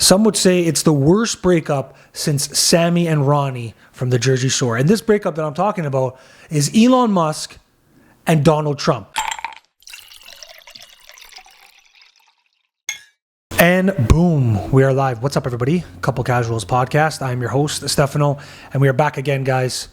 Some would say it's the worst breakup since Sammy and Ronnie from the Jersey Shore. And this breakup that I'm talking about is Elon Musk and Donald Trump. And boom, we are live. What's up, everybody? Couple Casuals podcast. I'm your host, Stefano, and we are back again, guys.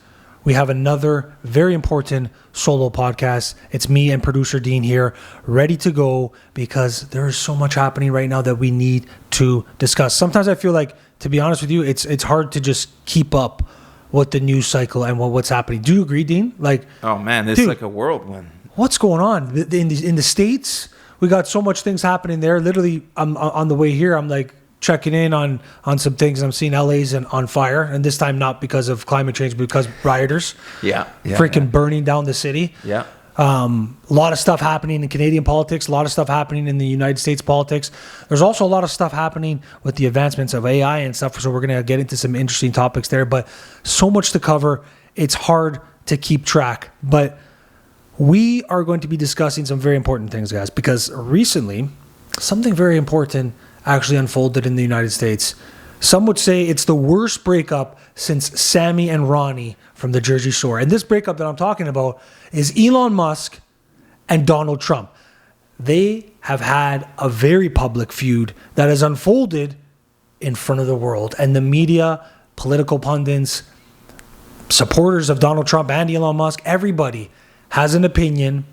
We have another very important solo podcast. It's me and producer Dean here, ready to go because there is so much happening right now that we need to discuss. Sometimes I feel like, to be honest with you, it's hard to just keep up with the news cycle and what's happening. Do you agree, Dean? Like, oh man, this is like a whirlwind. What's going on in the States? We got so much things happening there. Literally, I'm on the way here. I'm like checking in on some things. I'm seeing LA's on fire, and this time not because of climate change, but because rioters, burning down the city. Yeah. A lot of stuff happening in Canadian politics. A lot of stuff happening in the United States politics. There's also a lot of stuff happening with the advancements of AI and stuff. So we're gonna get into some interesting topics there. But so much to cover. It's hard to keep track, but we are going to be discussing some very important things, guys, because recently something very important actually unfolded in the United States. Some would say it's the worst breakup since Sammy and Ronnie from the Jersey Shore. And this breakup that I'm talking about is Elon Musk and Donald Trump. They have had a very public feud that has unfolded in front of the world. And the media, political pundits, supporters of Donald Trump and Elon Musk, everybody has an opinion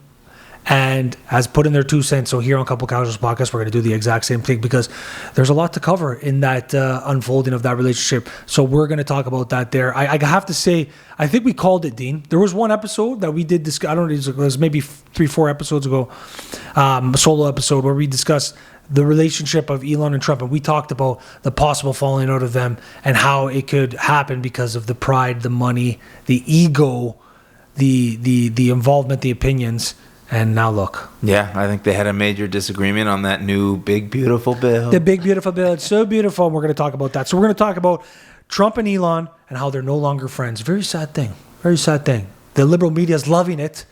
and has put in their 2 cents. So here on Couple Casuals Podcast, we're going to do the exact same thing because there's a lot to cover in that unfolding of that relationship. So we're going to talk about that there. I have to say, I think we called it, Dean. There was one episode that we did discuss. I don't know, it was maybe 3-4 episodes ago, a solo episode where we discussed the relationship of Elon and Trump, and we talked about the possible falling out of them and how it could happen because of the pride, the money, the ego, the involvement, the opinions. And now look. Yeah, I think they had a major disagreement on that new big, beautiful bill. The big, beautiful bill. It's so beautiful, and we're going to talk about that. So we're going to talk about Trump and Elon and how they're no longer friends. Very sad thing. Very sad thing. The liberal media is loving it,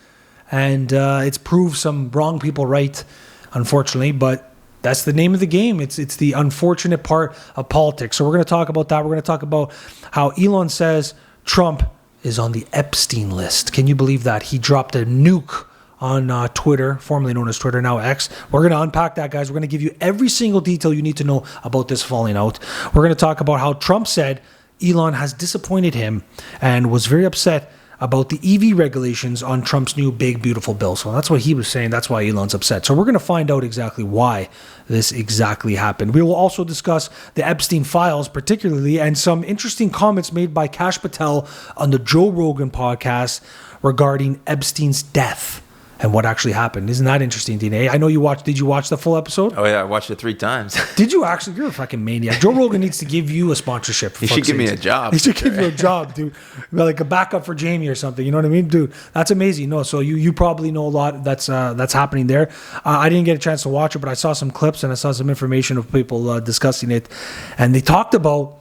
and it's proved some wrong people right, unfortunately, but that's the name of the game. It's the unfortunate part of politics. So we're going to talk about that. We're going to talk about how Elon says Trump is on the Epstein list. Can you believe that? He dropped a nuke on Twitter, formerly known as Twitter, now X. We're going to unpack that, guys. We're going to give you every single detail you need to know about this falling out. We're going to talk about how Trump said Elon has disappointed him and was very upset about the EV regulations on Trump's new big, beautiful bill. So that's what he was saying. That's why Elon's upset. So we're going to find out exactly why this exactly happened. We will also discuss the Epstein files particularly and some interesting comments made by Patel on the Joe Rogan podcast regarding Epstein's death and what actually happened. Isn't that interesting, DNA? I know you watched. Did you watch the full episode? Oh, yeah. I watched it 3 times. Did you actually? You're a fucking maniac. Joe Rogan needs to give you a sponsorship. He should give me a job. He should give you a job, dude. Like a backup for Jamie or something. You know what I mean? Dude, that's amazing. No, so you probably know a lot that's happening there. I didn't get a chance to watch it, but I saw some clips and I saw some information of people discussing it. And they talked about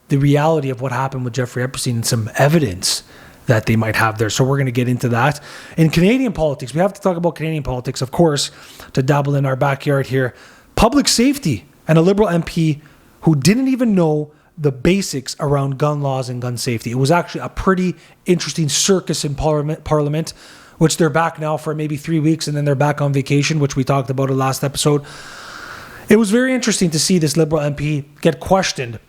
the reality of what happened with Jeffrey Epstein and some evidence that they might have there. So we're going to get into that. In Canadian politics, we have to talk about Canadian politics, of course, to dabble in our backyard here. Public safety and a Liberal MP who didn't even know the basics around gun laws and gun safety. It was actually a pretty interesting circus in Parliament, which they're back now for maybe 3 weeks, and then they're back on vacation, which we talked about in the last episode. It was very interesting to see this Liberal MP get questioned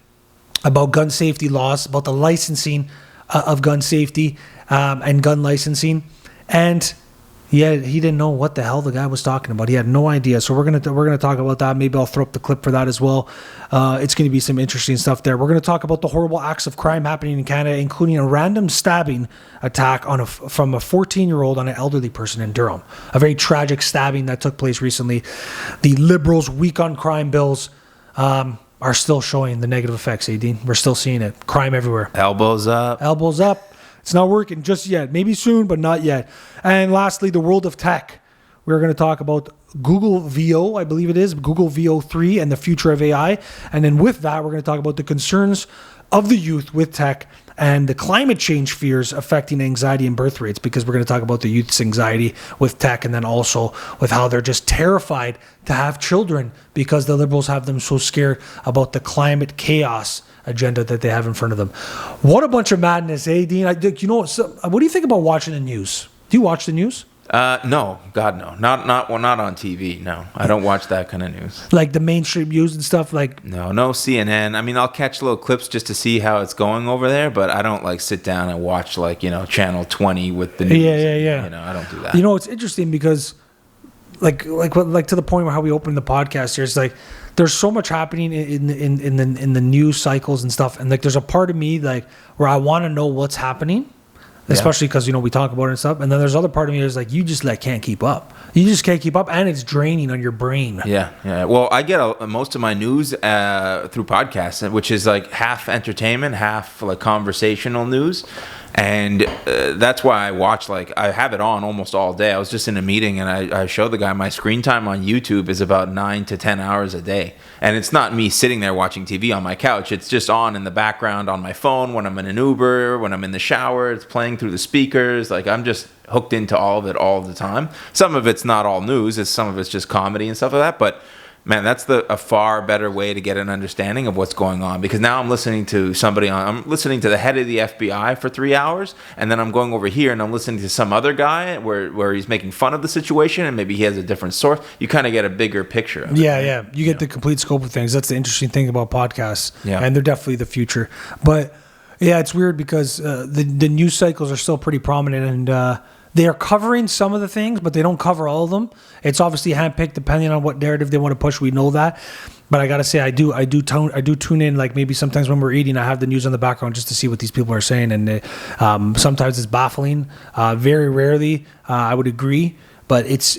about gun safety laws, about the licensing of gun safety and gun licensing, and yeah, he didn't know what the hell the guy was talking about. He had no idea. So we're gonna talk about that. Maybe I'll throw up the clip for that as well. It's going to be some interesting stuff there. We're going to talk about the horrible acts of crime happening in Canada, including a random stabbing attack from a 14-year-old on an elderly person in Durham. A very tragic stabbing that took place recently. The Liberals' weak on crime bills are still showing the negative effects, Dean. We're still seeing it. Crime everywhere. Elbows up. Elbows up. It's not working just yet. Maybe soon, but not yet. And lastly, the world of tech. We're going to talk about Google VO, I believe it is, Google VO3 and the future of AI. And then with that, we're going to talk about the concerns of the youth with tech and the climate change fears affecting anxiety and birth rates, because we're going to talk about the youth's anxiety with tech, and then also with how they're just terrified to have children because the liberals have them so scared about the climate chaos agenda that they have in front of them. What a bunch of madness, eh, Dean? What do you think about watching the news? Do you watch the news? No, God, no. Not on TV. No, I don't watch that kind of news. Like the mainstream news and stuff. Like no CNN. I mean, I'll catch little clips just to see how it's going over there, but I don't like sit down and watch channel 20 with the news. Yeah. I don't do that. It's interesting because like to the point where how we opened the podcast here, it's like there's so much happening in the news cycles and stuff, and like there's a part of me like where I want to know what's happening. Especially because, we talk about it and stuff. And then there's other part of me that's like, you just can't keep up. You just can't keep up. And it's draining on your brain. Yeah. Well, I get most of my news through podcasts, which is like half entertainment, half like conversational news. And that's why I watch, I have it on almost all day. I was just in a meeting and I showed the guy my screen time on YouTube is about 9 to 10 hours a day. And it's not me sitting there watching TV on my couch. It's just on in the background on my phone when I'm in an Uber, when I'm in the shower. It's playing through the speakers. Like I'm just hooked into all of it all the time. Some of it's not all news. Some of it's just comedy and stuff like that. But man, that's a far better way to get an understanding of what's going on, because now I'm listening to I'm listening to the head of the FBI for 3 hours, and then I'm going over here and I'm listening to some other guy where he's making fun of the situation and maybe he has a different source. You kind of get a bigger picture of it. Yeah. You get the complete scope of things. That's the interesting thing about podcasts. Yeah. And they're definitely the future. But yeah, it's weird because the news cycles are still pretty prominent, and they are covering some of the things, but they don't cover all of them. It's obviously handpicked depending on what narrative they want to push. We know that, but I gotta say, I do tune in. Like maybe sometimes when we're eating, I have the news on the background just to see what these people are saying, and sometimes it's baffling. Very rarely, I would agree, but it's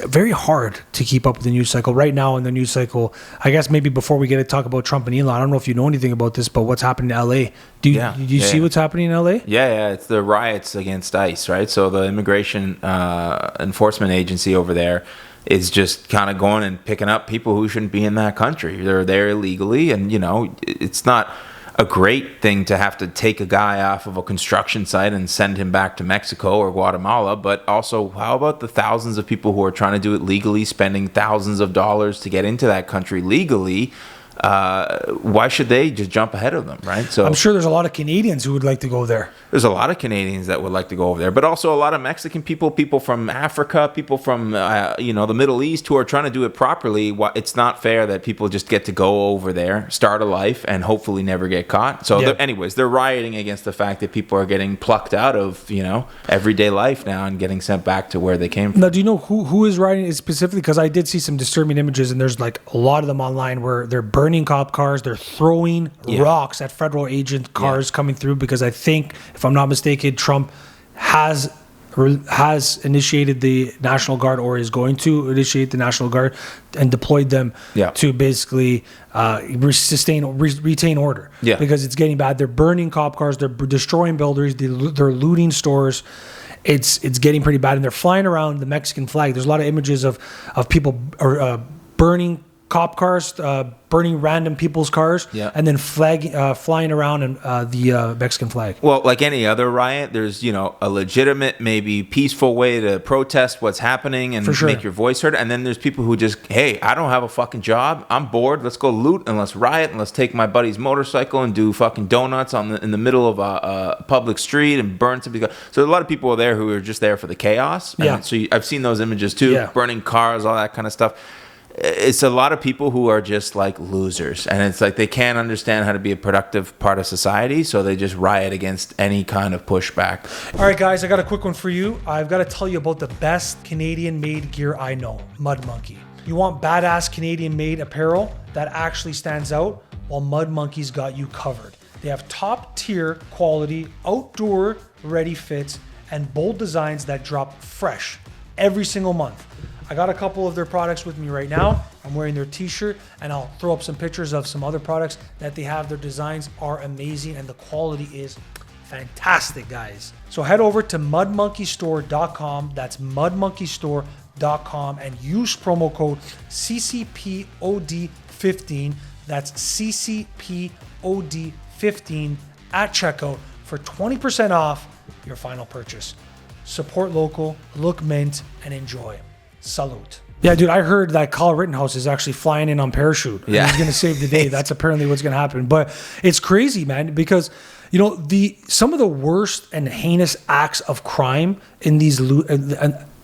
very hard to keep up with the news cycle right now. In the news cycle, I guess maybe before we get to talk about Trump and Elon, I don't know if you know anything about this, but what's happening in LA? Do you see what's happening in LA? Yeah. It's the riots against ICE, right? So the immigration enforcement agency over there is just kind of going and picking up people who shouldn't be in that country. They're there illegally, and it's not a great thing to have to take a guy off of a construction site and send him back to Mexico or Guatemala, but also how about the thousands of people who are trying to do it legally, spending thousands of dollars to get into that country legally? Why should they just jump ahead of them, right? So I'm sure there's a lot of Canadians who would like to go there. There's a lot of Canadians that would like to go over there, but also a lot of Mexican people from Africa, people from the Middle East who are trying to do it properly. It's not fair that people just get to go over there, start a life, and hopefully never get caught. So, anyways, they're rioting against the fact that people are getting plucked out of everyday life now and getting sent back to where they came from. Now, do you know who is rioting it specifically? Because I did see some disturbing images, and there's like a lot of them online where they're burning cop cars, they're throwing rocks at federal agent cars coming through, because I think, if I'm not mistaken, Trump has initiated the National Guard, or is going to initiate the National Guard, and deployed them to basically retain order. Yeah. Because it's getting bad. They're burning cop cars, they're destroying buildings, they're looting stores. It's getting pretty bad, and they're flying around the Mexican flag. There's a lot of images of people burning cop cars, burning random people's cars, and then flying around in the Mexican flag. Well, like any other riot, there's a legitimate, maybe peaceful way to protest what's happening and make your voice heard. And then there's people who just, hey, I don't have a fucking job, I'm bored, let's go loot and let's riot and let's take my buddy's motorcycle and do fucking donuts in the middle of a public street and burn something. So a lot of people are there who are just there for the chaos. And so I've seen those images too, burning cars, all that kind of stuff. It's a lot of people who are just like losers, and it's like they can't understand how to be a productive part of society, so they just riot against any kind of pushback. All right, guys, I got a quick one for you. I've got to tell you about the best Canadian-made gear I know, Mud Monkey. You want badass Canadian-made apparel that actually stands out? Well, Mud Monkey's got you covered. They have top-tier quality, outdoor-ready fits, and bold designs that drop fresh every single month. I got a couple of their products with me right now. I'm wearing their t-shirt, and I'll throw up some pictures of some other products that they have. Their designs are amazing, and the quality is fantastic, guys. So head over to mudmonkeystore.com. That's mudmonkeystore.com, and use promo code CCPOD15. That's CCPOD15 15 at checkout for 20% off your final purchase. Support local, look mint, and enjoy. Salute. Yeah, dude, I heard that Kyle Rittenhouse is actually flying in on parachute. And he's going to save the day. That's apparently what's going to happen. But it's crazy, man, because some of the worst and heinous acts of crime in these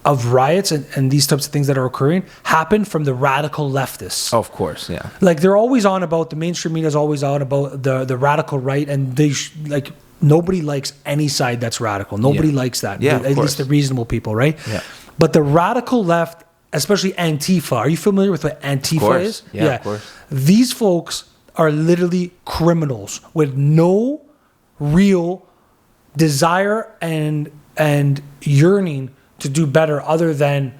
of riots and these types of things that are occurring happen from the radical leftists. Of course, yeah. Like they're always on about, the mainstream media is always on about the radical right, and they nobody likes any side that's radical. Nobody likes that. Yeah, at least the reasonable people, right? Yeah. But the radical left, especially Antifa. Are you familiar with what Antifa is? Yeah, of course. These folks are literally criminals with no real desire and yearning to do better other than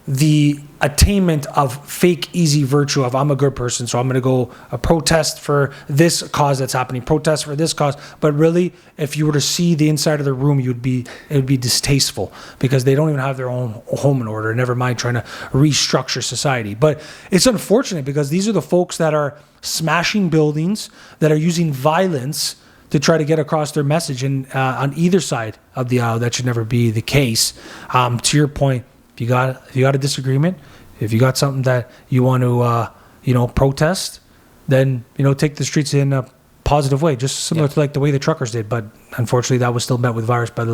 the attainment of fake easy virtue of I'm a good person, so I'm going to go protest for this cause that's happening, protest for this cause. But really, if you were to see the inside of the room, it would be distasteful, because they don't even have their own home in order, never mind trying to restructure society. But it's unfortunate, because these are the folks that are smashing buildings, that are using violence to try to get across their message. And on either side of the aisle, that should never be the case. To your point, if you got a disagreement, if you got something that you want to protest, then take the streets in a positive way, just similar to like the way the truckers did. But unfortunately, that was still met with violence by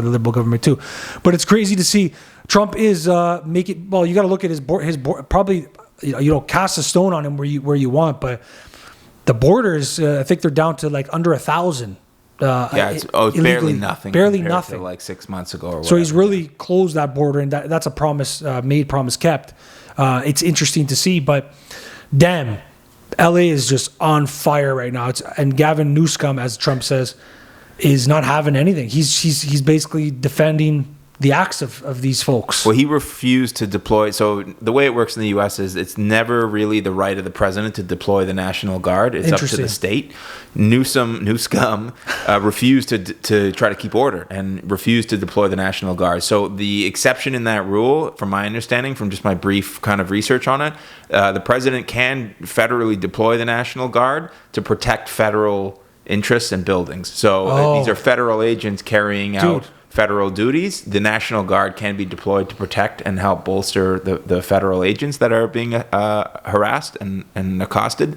the liberal government too. But it's crazy to see Trump is make it. Well, you got to look at his board. Probably cast a stone on him where you want, but the borders, I think they're down to like under 1,000. It's barely nothing. Barely nothing. To like 6 months ago or whatever. So he's really closed that border, and that's a promise made, promise kept. It's interesting to see, but damn, LA is just on fire right now. And Gavin Newsom, as Trump says, is not having anything. He's basically defending the acts of these folks. Well, he refused to deploy. So the way it works in the U.S. is it's never really the right of the president to deploy the National Guard. It's up to the state. Newsom refused to try to keep order and refused to deploy the National Guard. So the exception in that rule, from my understanding, from just my brief kind of research on it, the president can federally deploy the National Guard to protect federal interests and buildings. So these are federal agents carrying out federal duties. The National Guard can be deployed to protect and help bolster the federal agents that are being harassed and accosted.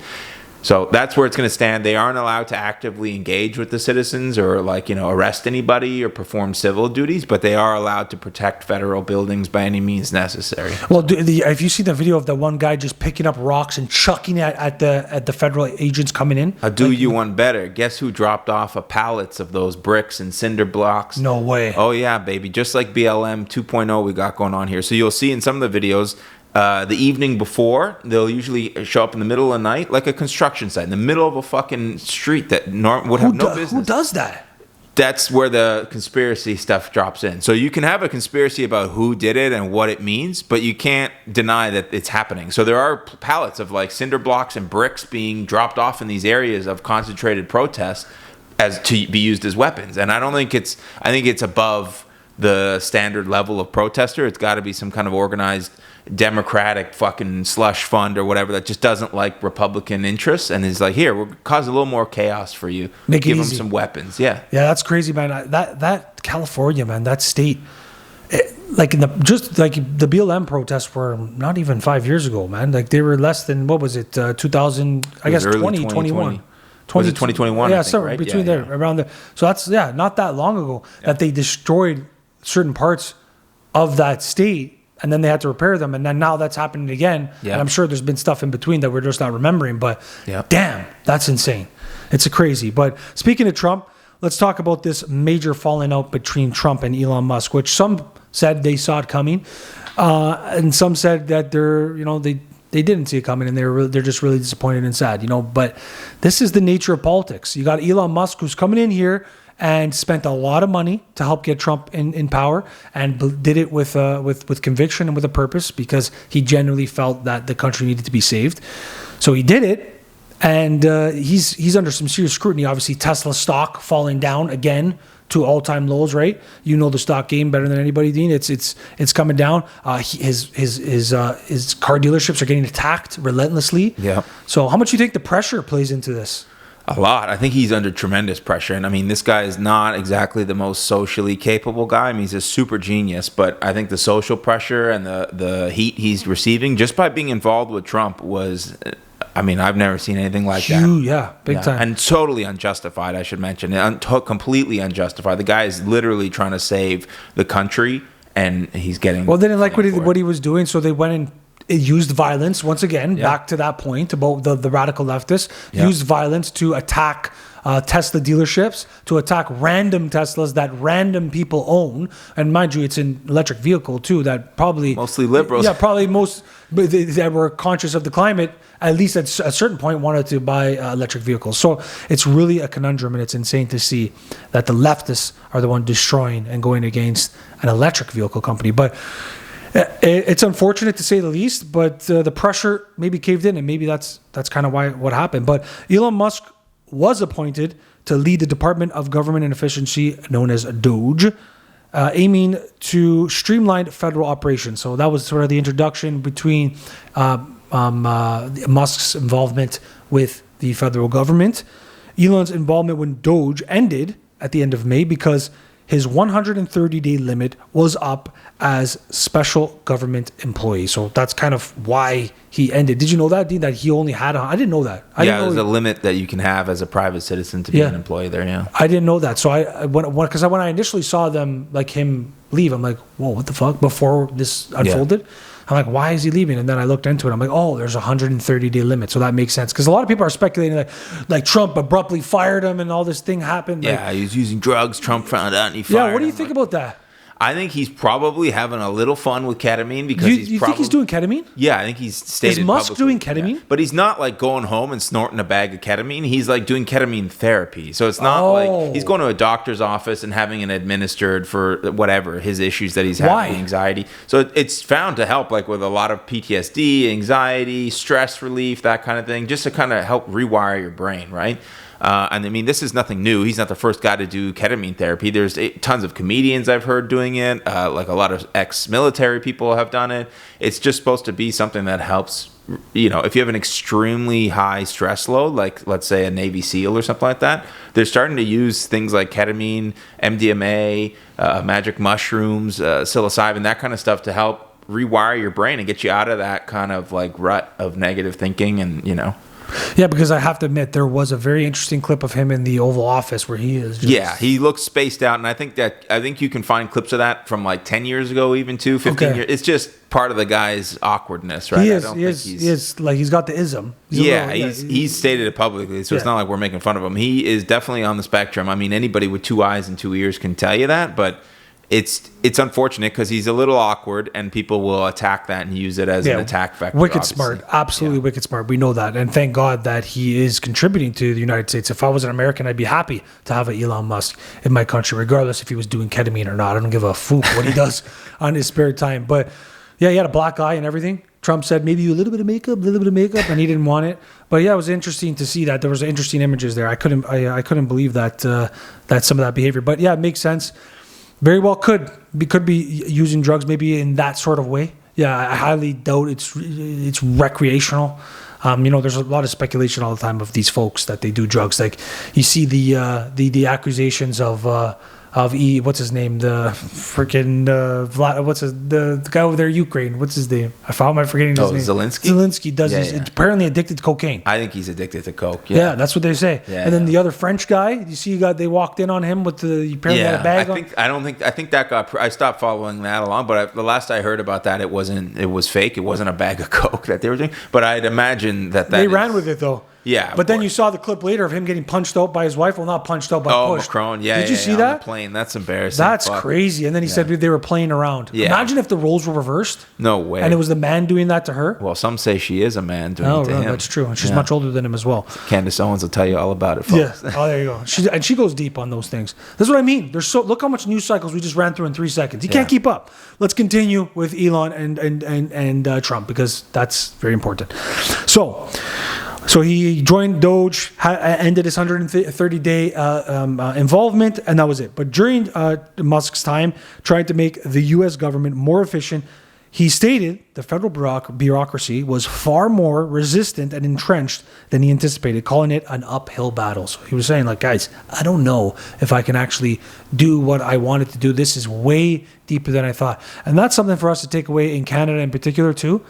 So that's where it's going to stand. They aren't allowed to actively engage with the citizens or arrest anybody or perform civil duties, but they are allowed to protect federal buildings by any means necessary. Well, have you seen the video of the one guy just picking up rocks and chucking it at the federal agents coming in? I'll do you one better. Guess who dropped off pallets of those bricks and cinder blocks? No way. Oh yeah, baby. Just like BLM 2.0 we got going on here. So you'll see in some of the videos, the evening before, they'll usually show up in the middle of the night, like a construction site, in the middle of a fucking street that would have no business. Who does that? That's where the conspiracy stuff drops in. So you can have a conspiracy about who did it and what it means, but you can't deny that it's happening. So there are pallets of like cinder blocks and bricks being dropped off in these areas of concentrated protest as to be used as weapons. And I think it's above the standard level of protester. It's got to be some kind of organized Democratic fucking slush fund or whatever that just doesn't like Republican interests and is like, here, we'll cause a little more chaos for you. Give them some weapons. Yeah, that's crazy, man. That California, man, that state, the BLM protests were not even 5 years ago, man. Like they were less than, what was it, 2000? I guess 2021. Was it 2021? Yeah, somewhere between there, around there. So that's not that long ago that they destroyed certain parts of that state. And then they had to repair them. And then now that's happening again. Yeah. And I'm sure there's been stuff in between that we're just not remembering. But damn, that's insane. It's crazy. But speaking of Trump, let's talk about this major falling out between Trump and Elon Musk, which some said they saw it coming. And some said that they didn't see it coming and they're just really disappointed and sad, But this is the nature of politics. You got Elon Musk who's coming in here and spent a lot of money to help get Trump in power, and did it with conviction and with a purpose, because he genuinely felt that the country needed to be saved. So he did it, and he's under some serious scrutiny. Obviously, Tesla stock falling down again to all-time lows, right? You know the stock game better than anybody, Dean. It's coming down. His car dealerships are getting attacked relentlessly. Yeah. So how much do you think the pressure plays into this? A lot. I think he's under tremendous pressure. And I mean, this guy is not exactly the most socially capable guy. I mean, he's a super genius, but I think the social pressure and the heat he's receiving just by being involved with Trump was, I mean, I've never seen anything like that. Yeah, big time. And totally unjustified, I should mention. Completely unjustified. The guy is literally trying to save the country, and he's getting... Well, they didn't like what he was doing, so they went and used violence once again. Back to that point about the radical leftists used violence to attack Tesla dealerships, to attack random Teslas that random people own, and mind you, it's an electric vehicle too. That probably mostly liberals. Yeah, probably most that were conscious of the climate. At least at a certain point, wanted to buy electric vehicles. So it's really a conundrum, and it's insane to see that the leftists are the one destroying and going against an electric vehicle company. But it's unfortunate to say the least, but the pressure maybe caved in, and maybe that's kind of what happened. But Elon Musk was appointed to lead the Department of Government and Efficiency, known as DOGE, aiming to streamline federal operations. So that was sort of the introduction between Musk's involvement with the federal government. Elon's involvement with DOGE ended at the end of May because his 130-day limit was up as special government employee. So that's kind of why he ended. Did you know that, Dean, that he only had I didn't know that. There's a limit that you can have as a private citizen to be an employee there, I didn't know that. So when I initially saw them, like him leave, I'm like, whoa, what the fuck? Before this unfolded. I'm like, why is he leaving? And then I looked into it. I'm like, oh, there's a 130-day limit. So that makes sense. Because a lot of people are speculating like Trump abruptly fired him and all this thing happened. Yeah, he was using drugs. Trump found out and he fired him. Yeah, what do you think about that? I think he's probably having a little fun with ketamine because you think he's doing ketamine? Yeah, I think he's stated. Is Musk publicly, doing ketamine? Yeah. But he's not like going home and snorting a bag of ketamine. He's like doing ketamine therapy. So it's not like he's going to a doctor's office and having it administered for whatever his issues that he's having, anxiety. So it's found to help like with a lot of PTSD, anxiety, stress relief, that kind of thing, just to kind of help rewire your brain, right? And I mean, this is nothing new. He's not the first guy to do ketamine therapy. There's tons of comedians I've heard doing it. Like a lot of ex-military people have done it. It's just supposed to be something that helps, if you have an extremely high stress load, like let's say a Navy SEAL or something like that, they're starting to use things like ketamine, MDMA, magic mushrooms, psilocybin, that kind of stuff to help rewire your brain and get you out of that kind of like rut of negative thinking and, Yeah, because I have to admit, there was a very interesting clip of him in the Oval Office where he is he looks spaced out, and I think you can find clips of that from like 10 years ago, even 15 years. It's just part of the guy's awkwardness, right? He is like he's got the ism. He's stated it publicly, so it's not like we're making fun of him. He is definitely on the spectrum. I mean, anybody with 2 eyes and 2 ears can tell you that, but it's unfortunate because he's a little awkward and people will attack that and use it as an attack vector. Wicked smart. Absolutely wicked smart. We know that. And thank God that he is contributing to the United States. If I was an American, I'd be happy to have an Elon Musk in my country, regardless if he was doing ketamine or not. I don't give a fook what he does on his spare time. But yeah, he had a black eye and everything. Trump said maybe a little bit of makeup, and he didn't want it. But yeah, it was interesting to see that. There was interesting images there. I couldn't believe that some of that behavior. But yeah, it makes sense. Very well could be using drugs maybe in that sort of way. Yeah, I highly doubt it's recreational. There's a lot of speculation all the time of these folks that they do drugs. Like you see the accusations of what's his name, the freaking the guy over there, Ukraine. What's his name? How am I forgetting his name? Zelensky does. He's apparently addicted to cocaine. I think he's addicted to coke. Yeah, that's what they say. Yeah, and then the other French guy, you see, they walked in on him with the apparently had a bag. I think that got. I stopped following that along, but the last I heard about that, it was fake. It wasn't a bag of coke that they were doing. But I'd imagine that they ran with it though. Yeah, but then you saw the clip later of him getting punched out by his wife. Well, not punched out, but pushed. Macron. Yeah, did you see that? On the plane. That's embarrassing. That's crazy. And then he said they were playing around. Yeah. Imagine if the roles were reversed. No way. And it was the man doing that to her. Well, some say she is a man doing it to him. That's true. And she's much older than him as well. Candace Owens will tell you all about it, folks. Yeah. Oh, there you go. She goes deep on those things. That's what I mean. Look how much news cycles we just ran through in 3 seconds. You can't keep up. Let's continue with Elon and Trump because that's very important. So he joined Doge, ended his 130-day involvement, and that was it. But during Musk's time, trying to make the U.S. government more efficient, He stated the federal bureaucracy was far more resistant and entrenched than he anticipated, calling it an uphill battle. So he was saying, like, guys, I don't know if I can actually do what I wanted to do. This is way deeper than I thought. And that's something for us to take away in Canada in particular, too.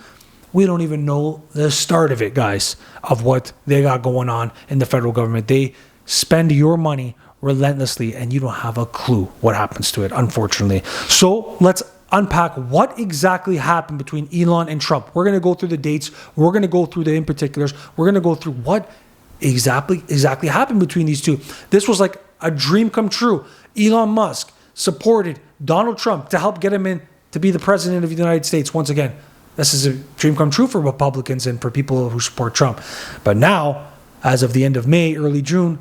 We don't even know the start of it, guys, of what they got going on in the federal government. They spend your money relentlessly, and you don't have a clue what happens to it, unfortunately. So let's unpack what exactly happened between Elon and Trump. We're going to go through the dates. We're going to go through the in particulars. We're going to go through what exactly happened between these two. This was like a dream come true. Elon Musk supported Donald Trump to help get him in to be the president of the United States once again. This is a dream come true for Republicans and for people who support Trump. But now, as of the end of May, early June,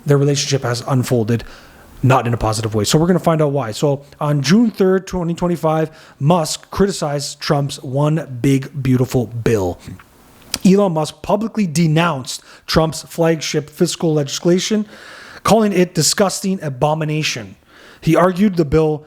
their relationship has unfolded not in a positive way. So we're going to find out why. So on June 3rd, 2025, Musk criticized Trump's one big, beautiful bill. Elon Musk publicly denounced Trump's flagship fiscal legislation, calling it disgusting abomination. He argued the bill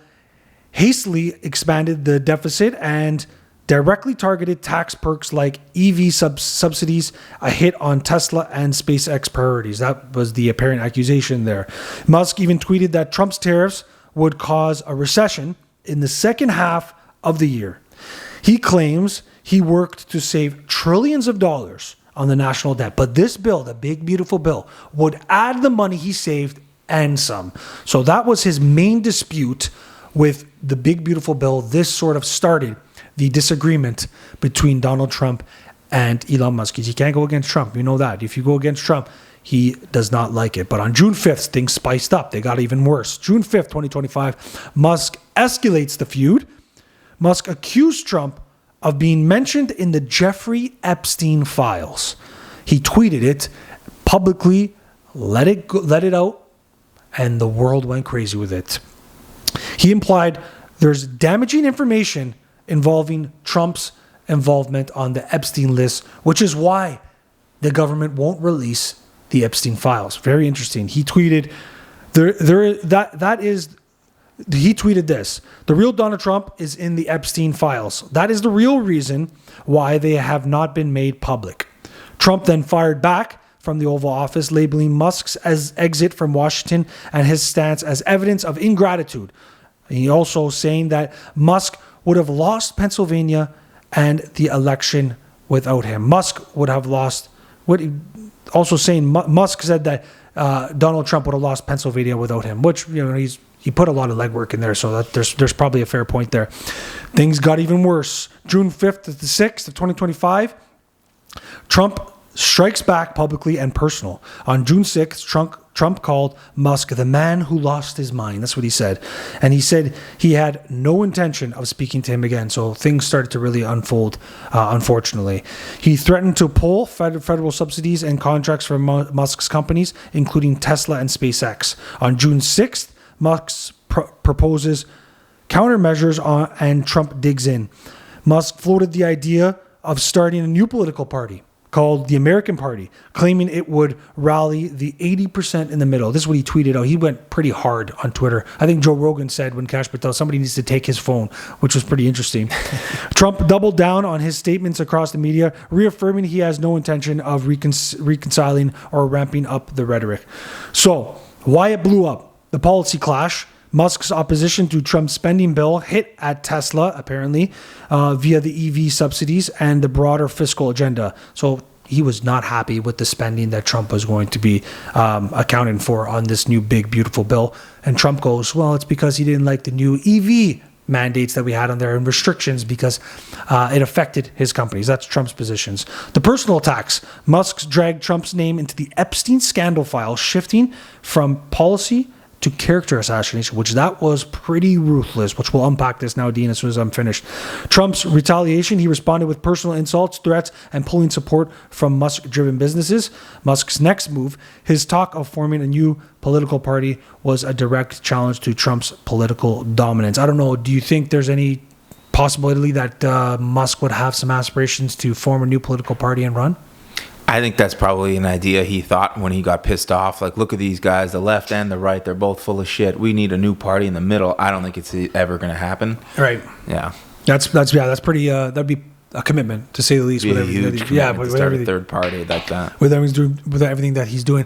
hastily expanded the deficit and directly targeted tax perks like EV subsidies, a hit on Tesla and SpaceX priorities. That was the apparent accusation there. Musk even tweeted that Trump's tariffs would cause a recession in the second half of the year. He claims he worked to save trillions of dollars on the national debt, but this bill, the big beautiful bill, would add the money he saved and some. So that was his main dispute with the big beautiful bill. This sort of started the disagreement between Donald Trump and Elon Musk. You can't go against Trump. You know that. If you go against Trump, he does not like it. But on June 5th, things spiced up. They got even worse. June 5th, 2025, Musk escalates the feud. Musk accused Trump of being mentioned in the Jeffrey Epstein files. He tweeted it publicly, let it out, and the world went crazy with it. He implied there's damaging information involving Trump's involvement on the Epstein list, which is why the government won't release the Epstein files. Very interesting. He tweeted, he tweeted this: the real Donald Trump is in the Epstein files. That is the real reason why they have not been made public. Trump then fired back from the Oval Office, labeling Musk's exit from Washington and his stance as evidence of ingratitude. He also saying that Musk would have lost Pennsylvania and the election without him. Musk would have lost. Also saying Musk said that Donald Trump would have lost Pennsylvania without him, which he put a lot of legwork in there, so that there's probably a fair point there. Things got even worse. June 5th to the 6th of 2025, Trump strikes back publicly and personal. On June 6th, Trump called Musk the man who lost his mind. That's what he said. And he said he had no intention of speaking to him again. So things started to really unfold, unfortunately. He threatened to pull federal subsidies and contracts from Musk's companies, including Tesla and SpaceX. On June 6th, Musk proposes countermeasures and Trump digs in. Musk floated the idea of starting a new political party called the American Party, claiming it would rally the 80% in the middle. This is what he tweeted out. He went pretty hard on Twitter. I think Joe Rogan said when Cash Patel, somebody needs to take his phone, which was pretty interesting. Trump doubled down on his statements across the media, reaffirming he has no intention of reconciling or ramping up the rhetoric. So, why it blew up? The policy clash. Musk's opposition to Trump's spending bill hit at Tesla, apparently, via the EV subsidies and the broader fiscal agenda. So he was not happy with the spending that Trump was going to be accounting for on this new big, beautiful bill. And Trump goes, well, it's because he didn't like the new EV mandates that we had on there and restrictions because it affected his companies. That's Trump's positions. The personal attacks. Musk dragged Trump's name into the Epstein scandal file, shifting from policy to character assassination, which that was pretty ruthless, which we'll unpack this now, Dean, as soon as I'm finished. Trump's retaliation, he responded with personal insults, threats, and pulling support from Musk-driven businesses. Musk's next move, his talk of forming a new political party, was a direct challenge to Trump's political dominance. I don't know, do you think there's any possibility that Musk would have some aspirations to form a new political party and run? I think that's probably an idea he thought when he got pissed off. Like, look at these guys, the left and the right, they're both full of shit. We need a new party in the middle. I don't think it's ever going to happen. Right. Yeah. That's pretty. That'd be a commitment, to say the least. Be With a everything huge that commitment to start a third party like that. with everything that he's doing.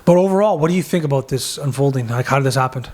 But overall, what do you think about this unfolding? Like, how did this happen?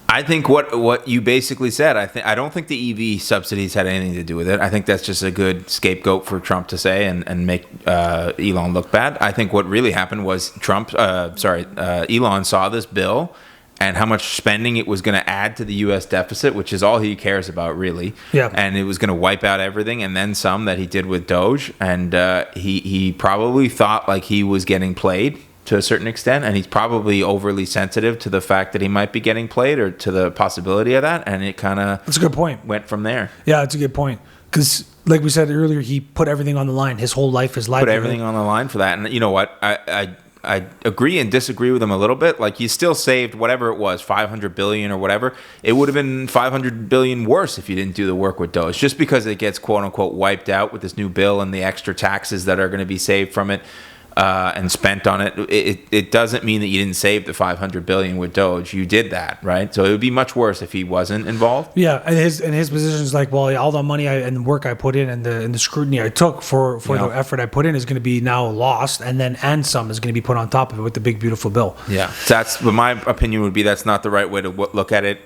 I think what you basically said. I don't think the EV subsidies had anything to do with it. I think that's just a good scapegoat for Trump to say and make Elon look bad. I think what really happened was Elon saw this bill and how much spending it was going to add to the U.S. deficit, which is all he cares about, really. Yeah. And it was going to wipe out everything and then some that he did with Doge. And he probably thought like he was getting played to a certain extent, and he's probably overly sensitive to the fact that he might be getting played or to the possibility of that, and it kind of That's a good point. went from there. Yeah, that's a good point. Because, like we said earlier, he put everything on the line. His whole life, his life. Put everything on the line for that. And you know what? I agree and disagree with him a little bit. Like, you still saved whatever it was, 500 billion or whatever. It would have been 500 billion worse if you didn't do the work with Doge. Just because it gets quote unquote wiped out with this new bill and the extra taxes that are going to be saved from it. And spent on it, it doesn't mean that you didn't save the 500 billion with Doge. You did that, right? So it would be much worse if he wasn't involved. Yeah, and his position is like, well, all the money and the work I put in and the scrutiny I took for the effort I put in is going to be now lost, and some is going to be put on top of it with the big beautiful bill. Yeah, but my opinion would be that's not the right way to look at it.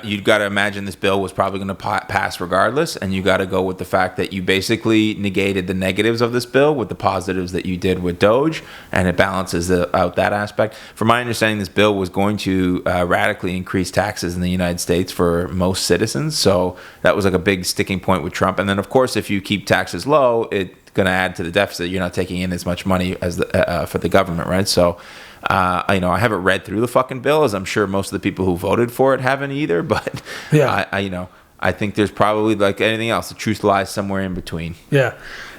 You've got to imagine this bill was probably going to pass regardless, and you got to go with the fact that you basically negated the negatives of this bill with the positives that you did with Doge, and it balances out that aspect. From my understanding, this bill was going to radically increase taxes in the United States for most citizens, so that was like a big sticking point with Trump. And then, of course, if you keep taxes low, it's going to add to the deficit. You're not taking in as much money as for the government, right? So. I haven't read through the fucking bill, as I'm sure most of the people who voted for it haven't either. But yeah, I think there's probably, like anything else, the truth lies somewhere in between. Yeah.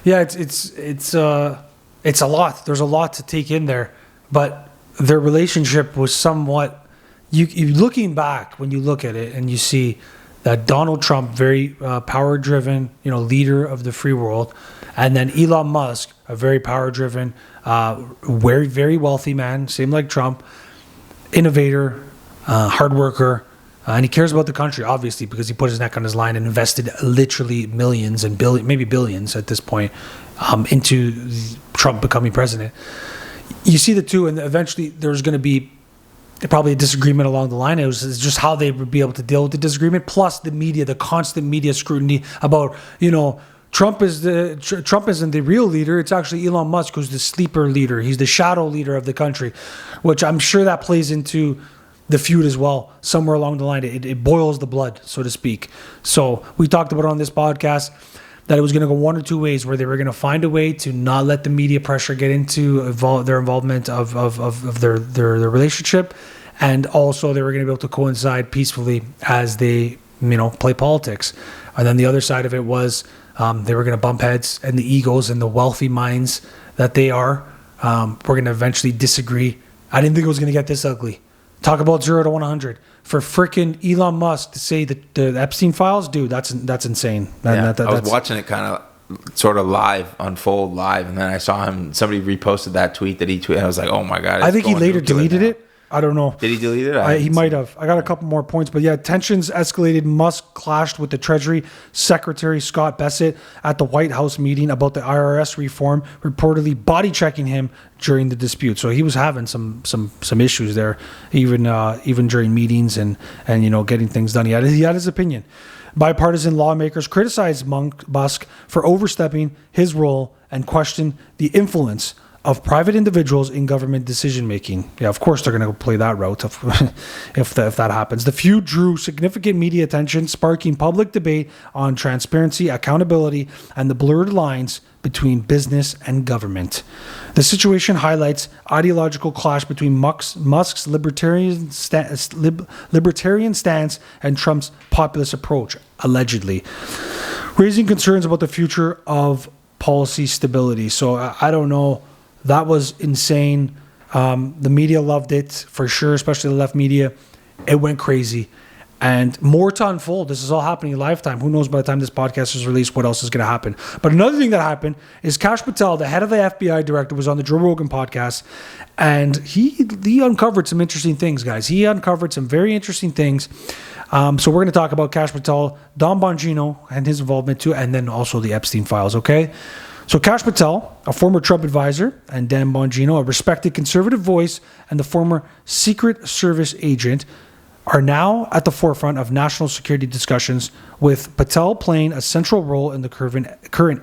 It's a lot. There's a lot to take in there, but their relationship was somewhat. You looking back when you look at it and you see that Donald Trump, very power-driven, leader of the free world, and then Elon Musk, a very power-driven, very, very wealthy man, same like Trump, innovator, hard worker, and he cares about the country, obviously, because he put his neck on his line and invested literally millions and maybe billions at this point into Trump becoming president. You see the two, and eventually there's going to be probably a disagreement along the line. It's just how they would be able to deal with the disagreement, plus the media, the constant media scrutiny about, Trump isn't the real leader. It's actually Elon Musk who's the sleeper leader. He's the shadow leader of the country, which I'm sure that plays into the feud as well. Somewhere along the line, it boils the blood, so to speak. So we talked about on this podcast that it was going to go one or two ways, where they were going to find a way to not let the media pressure get into their involvement of their relationship, and also they were going to be able to coincide peacefully as they play politics. And then the other side of it was they were going to bump heads, and the egos and the wealthy minds that they are were going to eventually disagree. I didn't think it was going to get this ugly. Talk about 0 to 100 for freaking Elon Musk to say that the Epstein files, dude. That's insane. I was watching it kind of sort of unfold live, and then I saw him. Somebody reposted that tweet that he tweeted. I was like, oh my god! I think he later deleted it. I don't know. Did he delete it? He might have. I got a couple more points, but yeah, tensions escalated. Musk clashed with the Treasury Secretary Scott Bessent at the White House meeting about the IRS reform, reportedly body checking him during the dispute. So he was having some issues there, even during meetings and getting things done. He had his opinion. Bipartisan lawmakers criticized Musk for overstepping his role and questioned the influence of private individuals in government decision-making. Yeah, of course they're going to play that route if that happens. The feud drew significant media attention, sparking public debate on transparency, accountability, and the blurred lines between business and government. The situation highlights ideological clash between Musk's libertarian stance and Trump's populist approach, allegedly, raising concerns about the future of policy stability. So I don't know. That was insane. The media loved it for sure, especially the left media. It went crazy. And more to unfold. This is all happening in lifetime. Who knows by the time this podcast is released what else is going to happen. But another thing that happened is Kash Patel, the head of the FBI director, was on the Joe Rogan podcast. And he uncovered some interesting things, guys. He uncovered some very interesting things. So we're going to talk about Kash Patel, Don Bongino, and his involvement too. And then also the Epstein files, okay? So Kash Patel, a former Trump advisor, and Dan Bongino, a respected conservative voice, and the former Secret Service agent, are now at the forefront of national security discussions, with Patel playing a central role in the current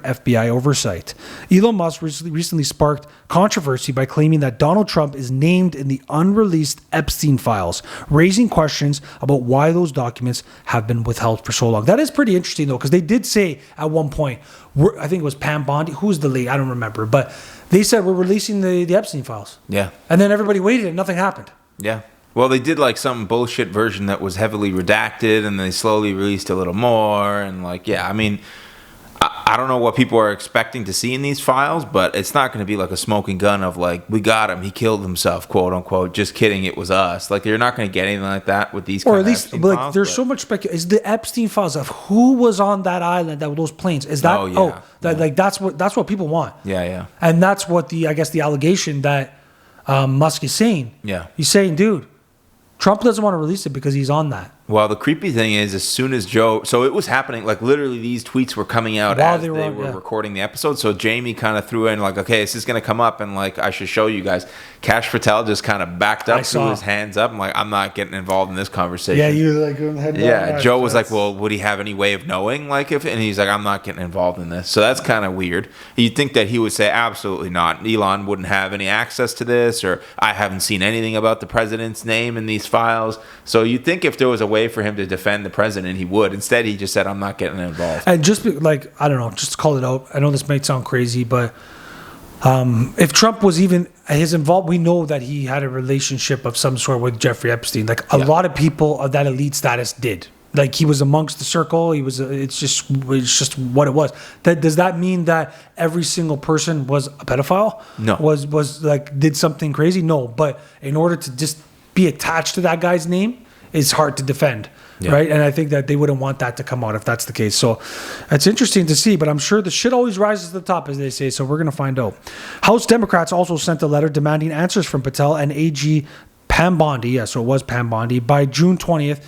FBI oversight. Elon Musk recently sparked controversy by claiming that Donald Trump is named in the unreleased Epstein files, raising questions about why those documents have been withheld for so long. That is pretty interesting, though, because they did say at one point, I think it was Pam Bondi, who's the lead? I don't remember, but they said we're releasing the Epstein files. Yeah. And then everybody waited and nothing happened. Yeah. Well, they did like some bullshit version that was heavily redacted, and they slowly released a little more. And like, yeah, I mean, I don't know what people are expecting to see in these files, but it's not going to be like a smoking gun of like, we got him, he killed himself, quote unquote. Just kidding, it was us. Like, you're not going to get anything like that with these. Or at least, like, files, there's so much speculation. Is the Epstein files of who was on that island, that those planes? Is that? Like that's what people want. Yeah, yeah. And that's what the allegation that Musk is saying. Yeah, he's saying, dude, Trump doesn't want to release it because he's on that. Well, the creepy thing is, as soon as Joe... So it was happening, like literally these tweets were coming out while they were recording the episode. So Jamie kind of threw in like, okay, this is going to come up and like, I should show you guys. Kash Patel just kind of backed up, threw his hands up. I'm like, I'm not getting involved in this conversation. Yeah, you like head down. Yeah, Joe was like, well, would he have any way of knowing? Like if... And he's like, I'm not getting involved in this. So that's kind of weird. You'd think that he would say, absolutely not. Elon wouldn't have any access to this, or I haven't seen anything about the president's name in these files. So you'd think if there was a way for him to defend the president, he would. Instead, he just said, I'm not getting involved. And just like, I don't know, just call it out. I know this might sound crazy, but if Trump was even his involved, we know that he had a relationship of some sort with Jeffrey Epstein. Like a lot of people of that elite status did. Like he was amongst the circle. He was. It's just what it was. Does that mean that every single person was a pedophile? No. Was like did something crazy? No. But in order to just be attached to that guy's name, it's hard to defend. Yeah. Right. And I think that they wouldn't want that to come out if that's the case. So it's interesting to see, but I'm sure the shit always rises to the top, as they say. So we're going to find out. House Democrats also sent a letter demanding answers from Patel and AG Pam Bondi. Yeah, so it was Pam Bondi by June 20th,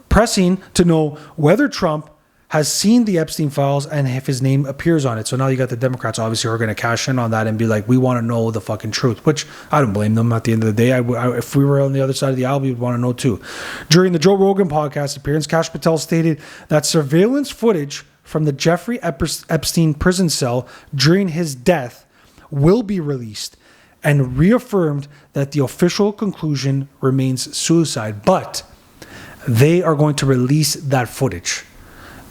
pressing to know whether Trump has seen the Epstein files and if his name appears on it. So now you got the Democrats obviously are going to cash in on that and be like, we want to know the fucking truth, which I don't blame them. At the end of the day, if we were on the other side of the aisle, we would want to know too. During the Joe Rogan podcast appearance, Kash Patel stated that surveillance footage from the Jeffrey Epstein prison cell during his death will be released, and reaffirmed that the official conclusion remains suicide, but they are going to release that footage.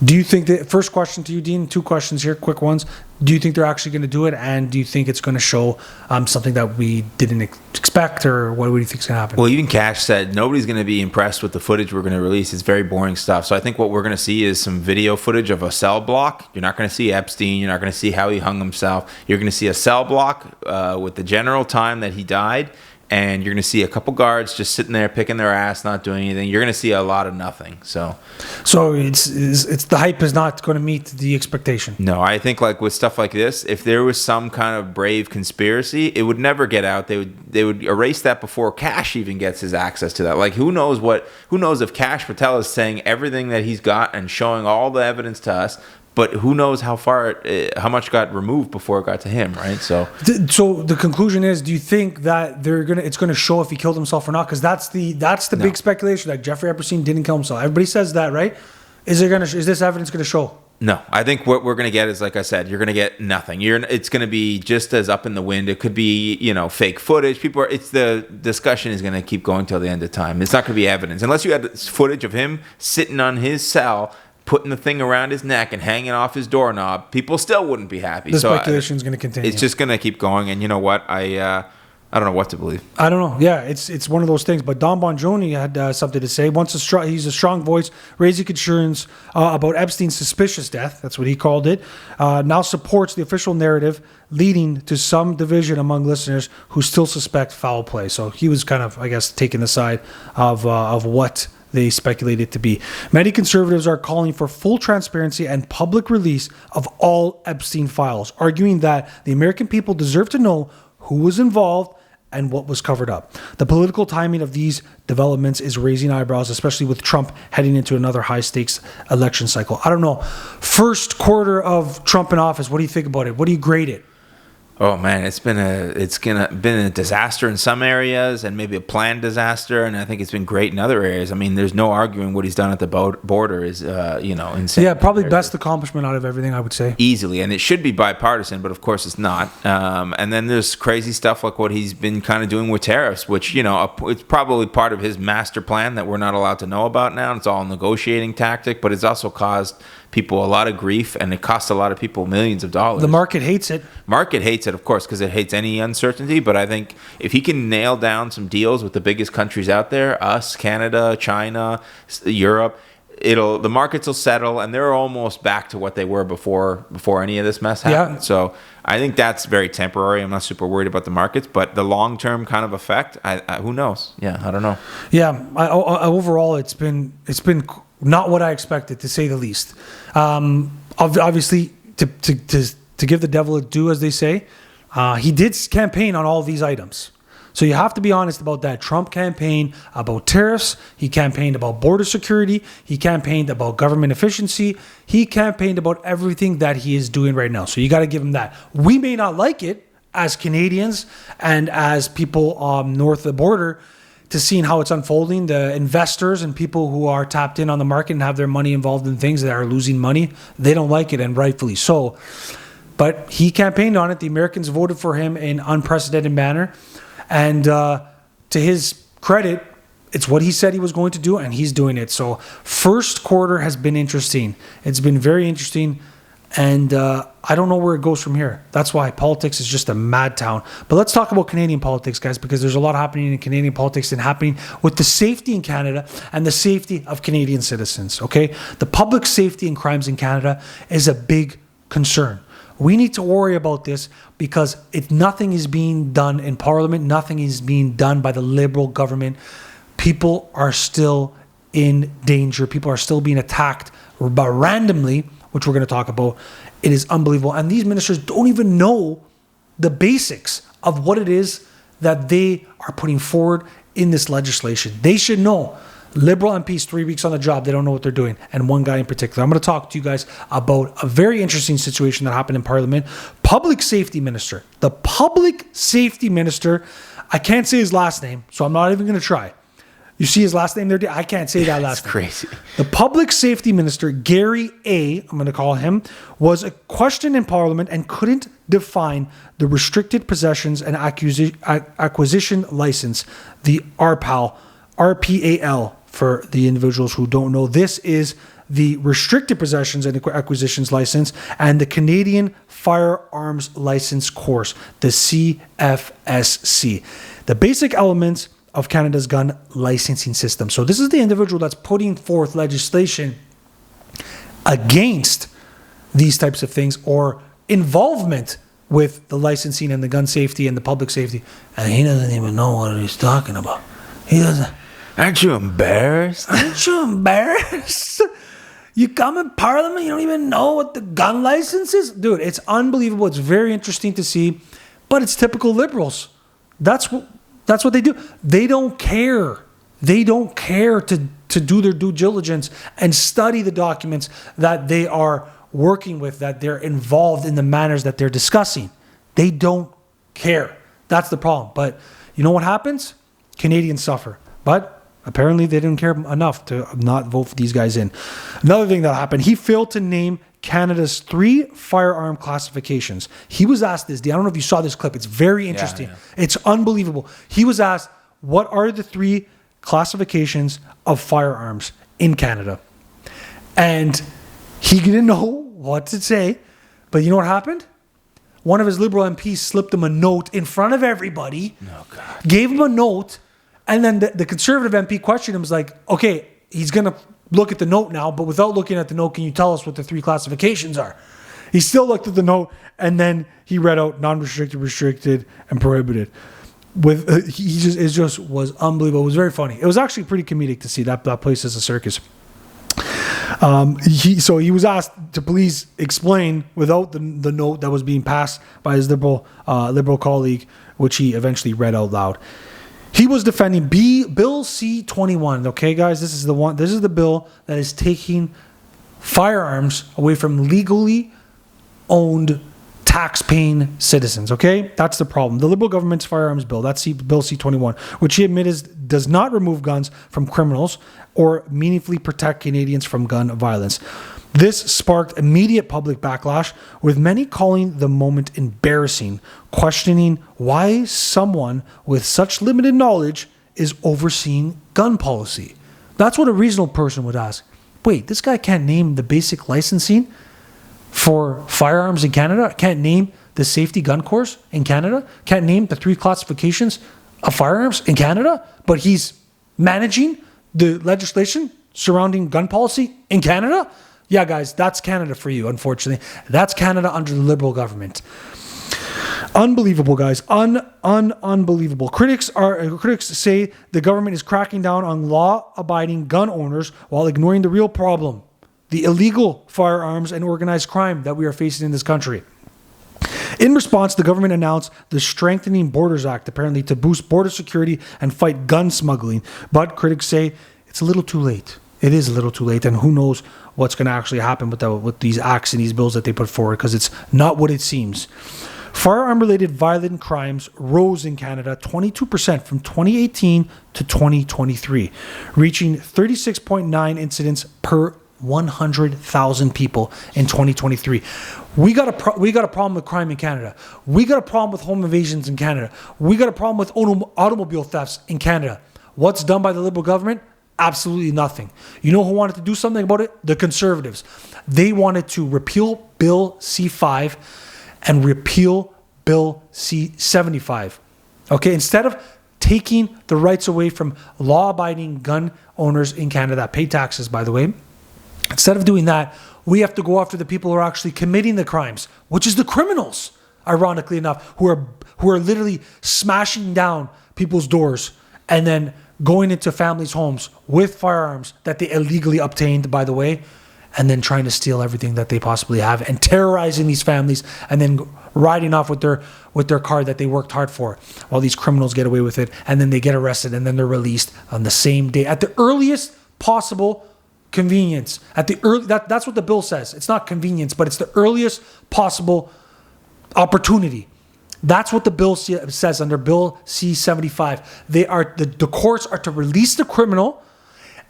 Do you think that, first question to you, Dean, 2 questions here, quick ones. Do you think they're actually going to do it? And do you think it's going to show something that we didn't expect, or what do you think is going to happen? Well, even Kash said nobody's going to be impressed with the footage we're going to release. It's very boring stuff. So I think what we're going to see is some video footage of a cell block. You're not going to see Epstein. You're not going to see how he hung himself. You're going to see a cell block with the general time that he died. And you're going to see a couple guards just sitting there picking their ass, not doing anything. You're going to see a lot of nothing. So it's the hype is not going to meet the expectation. No, I think like with stuff like this, if there was some kind of brave conspiracy, it would never get out. They would erase that before Kash even gets his access to that. Like who knows if Kash Patel is saying everything that he's got and showing all the evidence to us. But who knows how much got removed before it got to him, right? So the conclusion is: do you think that it's gonna show if he killed himself or not? Because that's the big speculation. Like Jeffrey Epstein didn't kill himself. Everybody says that, right? Is this evidence gonna show? No, I think what we're gonna get is, like I said, you're gonna get nothing. It's gonna be just as up in the wind. It could be fake footage. The discussion is gonna keep going till the end of time. It's not gonna be evidence unless you had footage of him sitting on his cell, putting the thing around his neck and hanging off his doorknob. People still wouldn't be happy. The speculation is going to continue. It's just going to keep going. And you know what? I don't know what to believe. I don't know. Yeah, it's one of those things. But Don Bongiorno had something to say. He's a strong voice, raising concerns about Epstein's suspicious death. That's what he called it. Now supports the official narrative, leading to some division among listeners who still suspect foul play. So he was kind of, I guess, taking the side of what they speculated to be. Many conservatives are calling for full transparency and public release of all Epstein files, arguing that the American people deserve to know who was involved and what was covered up. The political timing of these developments is raising eyebrows, especially with Trump heading into another high-stakes election cycle. I don't know. First quarter of Trump in office, what do you think about it? What do you grade it? Oh man, it's been a disaster in some areas, and maybe a planned disaster, and I think it's been great in other areas. I mean, there's no arguing what he's done at the border is insane. Yeah, probably best accomplishment out of everything, I would say. Easily, and it should be bipartisan, but of course it's not. And then there's crazy stuff like what he's been kind of doing with tariffs, which it's probably part of his master plan that we're not allowed to know about now. It's all a negotiating tactic, but it's also caused people a lot of grief, and it costs a lot of people millions of dollars. The market hates it. Market hates it, of course, because it hates any uncertainty. But I think if he can nail down some deals with the biggest countries out there, us, Canada, China, Europe, the markets will settle, and they're almost back to what they were before any of this mess happened. Yeah. So I think that's very temporary. I'm not super worried about the markets, but the long-term kind of effect, who knows? Yeah, I don't know. Yeah, overall, it's been not what I expected, to say the least. Obviously, to give the devil a due, as they say, he did campaign on all of these items. So you have to be honest about that. Trump campaigned about tariffs. He campaigned about border security. He campaigned about government efficiency. He campaigned about everything that he is doing right now. So you got to give him that. We may not like it as Canadians and as people north of the border, to seeing how it's unfolding. The investors and people who are tapped in on the market and have their money involved in things that are losing money, they don't like it, and rightfully so. But he campaigned on it. The Americans voted for him in unprecedented manner. And to his credit, it's what he said he was going to do, and he's doing it. So first quarter has been interesting. It's been very interesting. And I don't know where it goes from here. That's why politics is just a mad town. But let's talk about Canadian politics, guys, because there's a lot happening in Canadian politics and happening with the safety in Canada and the safety of Canadian citizens, okay? The public safety and crimes in Canada is a big concern. We need to worry about this because nothing is being done in Parliament. Nothing is being done by the Liberal government. People are still in danger. People are still being attacked randomly, which we're going to talk about. It is unbelievable. And these ministers don't even know the basics of what it is that they are putting forward in this legislation. They should know. Liberal MPs, 3 weeks on the job, they don't know what they're doing. And one guy in particular. I'm going to talk to you guys about a very interesting situation that happened in Parliament. Public safety minister. The public safety minister, I can't say his last name, so I'm not even going to try. You see his last name there? I can't say that last name. Crazy. The public safety minister, Gary A., I'm going to call him, was questioned in Parliament and couldn't define the restricted possessions and acquisition license, the RPAL, for the individuals who don't know. This is the restricted possessions and acquisitions license and the Canadian Firearms License Course, the CFSC. The basic elements of Canada's gun licensing system. So this is the individual that's putting forth legislation against these types of things or involvement with the licensing and the gun safety and the public safety. And he doesn't even know what he's talking about. He doesn't. Aren't you embarrassed? Aren't you embarrassed? You come in Parliament, you don't even know what the gun license is? Dude, it's unbelievable. It's very interesting to see, but it's typical Liberals. That's what they do. They don't care. They don't care to do their due diligence and study the documents that they are working with, that they're involved in the manners that they're discussing. They don't care. That's the problem. But you know what happens? Canadians suffer. But apparently they didn't care enough to not vote for these guys in. Another thing that happened, he failed to name Canada's 3 firearm classifications. He was asked this. I don't know if you saw this clip. It's very interesting. Yeah. It's unbelievable. He was asked, what are the 3 classifications of firearms in Canada? And he didn't know what to say. But you know what happened? one of his Liberal MPs slipped him a note in front of everybody, gave him a note, and then the Conservative MP questioned him, was like, okay, he's going to look at the note now, but without looking at the note, can you tell us what the 3 classifications are? He still looked at the note, and then he read out non-restricted, restricted, and prohibited. It just was unbelievable. It was very funny. It was actually pretty comedic to see that place as a circus. He was asked to please explain without the note that was being passed by his liberal colleague, which he eventually read out loud. He was defending Bill C-21. Okay, guys, this is the one. This is the bill that is taking firearms away from legally owned tax-paying citizens. Okay, that's the problem. The Liberal government's firearms bill, that's Bill C-21, which he admits does not remove guns from criminals or meaningfully protect Canadians from gun violence. This sparked immediate public backlash, with many calling the moment embarrassing, questioning why someone with such limited knowledge is overseeing gun policy. That's what a reasonable person would ask. Wait, this guy can't name the basic licensing for firearms in Canada? Can't name the safety gun course in Canada? Can't name the 3 classifications of firearms in Canada? But he's managing the legislation surrounding gun policy in Canada? Yeah, guys, that's Canada for you, unfortunately. That's Canada under the Liberal government. Unbelievable, guys. Unbelievable. Critics say the government is cracking down on law-abiding gun owners while ignoring the real problem, the illegal firearms and organized crime that we are facing in this country. In response, the government announced the Strengthening Borders Act, apparently to boost border security and fight gun smuggling. But critics say it's a little too late. It is a little too late, and who knows what's going to actually happen with these acts and these bills that they put forward, because it's not what it seems. Firearm-related violent crimes rose in Canada 22% from 2018 to 2023, reaching 36.9 incidents per 100,000 people in 2023. We got a problem with crime in Canada. We got a problem with home invasions in Canada. We got a problem with automobile thefts in Canada. What's done by the Liberal government? Absolutely nothing. You know who wanted to do something about it? The Conservatives. They wanted to repeal Bill C-5 and repeal Bill C-75. Okay, instead of taking the rights away from law-abiding gun owners in Canada that pay taxes, by the way, instead of doing that, we have to go after the people who are actually committing the crimes, which is the criminals, ironically enough, who are literally smashing down people's doors and then going into families' homes with firearms that they illegally obtained, by the way, and then trying to steal everything that they possibly have and terrorizing these families and then riding off with their car that they worked hard for while these criminals get away with it, and then they get arrested and then they're released on the same day at the earliest possible convenience. That's what the bill says. It's not convenience, but it's the earliest possible opportunity. That's what the bill says under Bill C-75. The courts are to release the criminal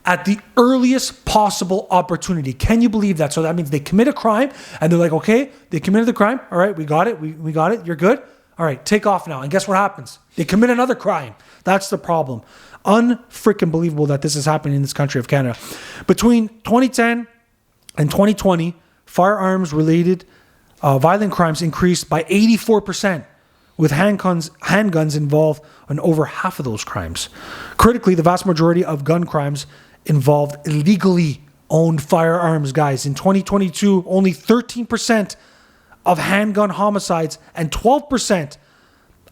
at the earliest possible opportunity. Can you believe that? So that means they commit a crime and they're like, okay, they committed the crime. All right, we got it. We got it. You're good. All right, take off now. And guess what happens? They commit another crime. That's the problem. Unfreaking believable that this is happening in this country of Canada. Between 2010 and 2020, firearms-related violent crimes increased by 84%. With handguns involved in over half of those crimes. Critically, the vast majority of gun crimes involved illegally owned firearms, guys. In 2022, only 13% of handgun homicides and 12%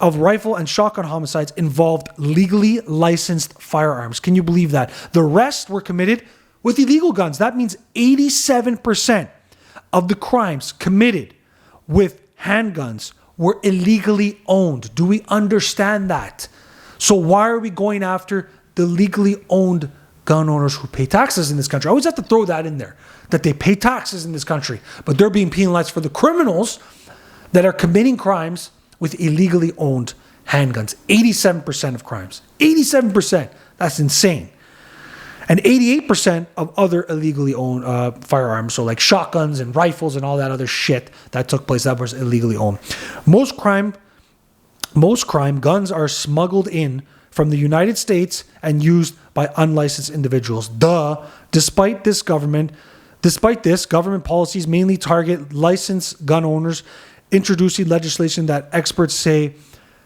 of rifle and shotgun homicides involved legally licensed firearms. Can you believe that? The rest were committed with illegal guns. That means 87% of the crimes committed with handguns were illegally owned. Do we understand that? So why are we going after the legally owned gun owners who pay taxes in this country? I always have to throw that in there, that they pay taxes in this country, but they're being penalized for the criminals that are committing crimes with illegally owned handguns. 87% of crimes. 87%. That's insane. And 88% of other illegally owned firearms, so like shotguns and rifles and all that other shit that took place, that was illegally owned. Most crime, guns are smuggled in from the United States and used by unlicensed individuals. Despite this, government policies mainly target licensed gun owners introducing legislation that experts say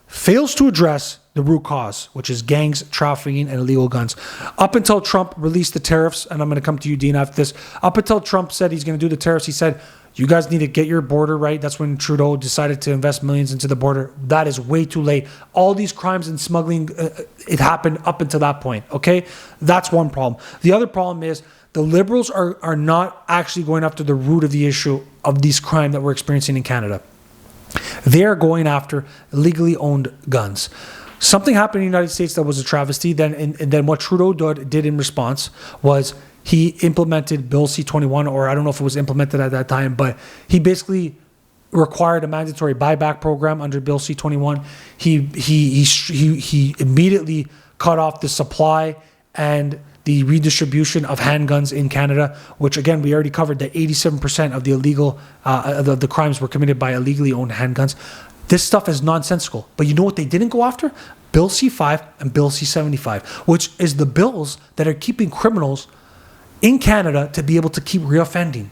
fails to address the root cause, which is gangs, trafficking, and illegal guns. Up until Trump released the tariffs, and I'm going to come to you, Dean, after this. Up until Trump said he's going to do the tariffs, he said, you guys need to get your border right. That's when Trudeau decided to invest millions into the border. That is way too late. All these crimes and smuggling, it happened up until that point, okay? That's one problem. The other problem is the Liberals are not actually going after the root of the issue of this crime that we're experiencing in Canada. They are going after legally owned guns. Something happened in the United States that was a travesty. Then what Trudeau did in response was he implemented Bill C-21, or I don't know if it was implemented at that time, but he basically required a mandatory buyback program under Bill C-21. He immediately cut off the supply and the redistribution of handguns in Canada, which again, we already covered that 87% of the illegal, the crimes were committed by illegally owned handguns. This stuff is nonsensical. But you know what they didn't go after? Bill C-5 and Bill C-75, which is the bills that are keeping criminals in Canada to be able to keep reoffending,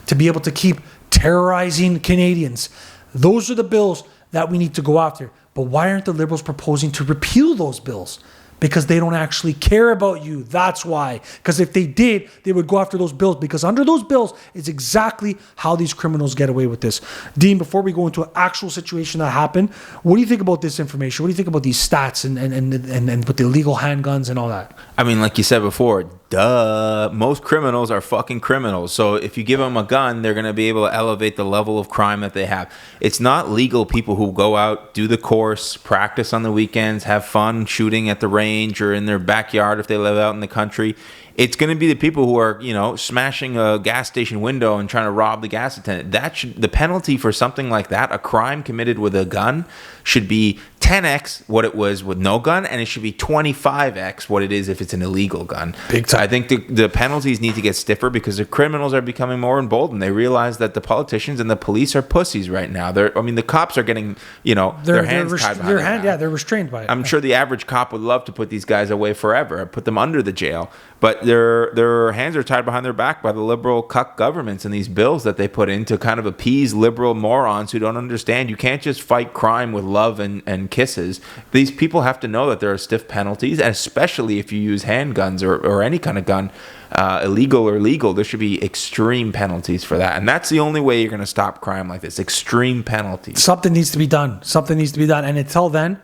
to be able to keep terrorizing Canadians. Those are the bills that we need to go after. But why aren't the Liberals proposing to repeal those bills? Because they don't actually care about you. That's why. Because if they did, they would go after those bills. Because under those bills is exactly how these criminals get away with this. Dean, before we go into an actual situation that happened, what do you think about this information? What do you think about these stats and with the illegal handguns and all that? I mean, like you said before, duh. Most criminals are fucking criminals. So if you give them a gun, they're going to be able to elevate the level of crime that they have. It's not legal people who go out, do the course, practice on the weekends, have fun shooting at the range or in their backyard if they live out in the country. It's going to be the people who are, smashing a gas station window and trying to rob the gas attendant. The penalty for something like that, a crime committed with a gun, should be 10x what it was with no gun, and it should be 25x what it is if it's an illegal gun. Big time. I think the penalties need to get stiffer because the criminals are becoming more emboldened. They realize that the politicians and the police are pussies right now. The cops are getting, their hands tied behind their back. Yeah, they're restrained by it. I'm sure the average cop would love to put these guys away forever, put them under the jail. But their hands are tied behind their back by the liberal cuck governments and these bills that they put in to kind of appease liberal morons who don't understand. You can't just fight crime with love and kisses. These people have to know that there are stiff penalties, and especially if you use handguns or any kind of gun, illegal or legal, there should be extreme penalties for that. And that's the only way you're going to stop crime like this, extreme penalties. Something needs to be done. And until then,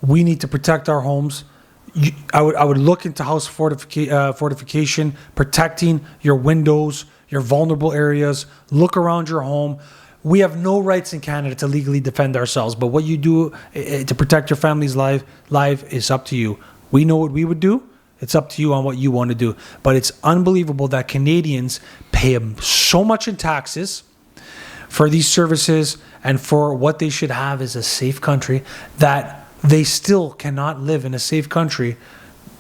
we need to protect our homes. I would look into house fortification, protecting your windows, your vulnerable areas. Look around your home. We have no rights in Canada to legally defend ourselves, but what you do to protect your family's life is up to you. We know what we would do. It's up to you on what you want to do. But it's unbelievable that Canadians pay so much in taxes for these services and for what they should have as a safe country that they still cannot live in a safe country,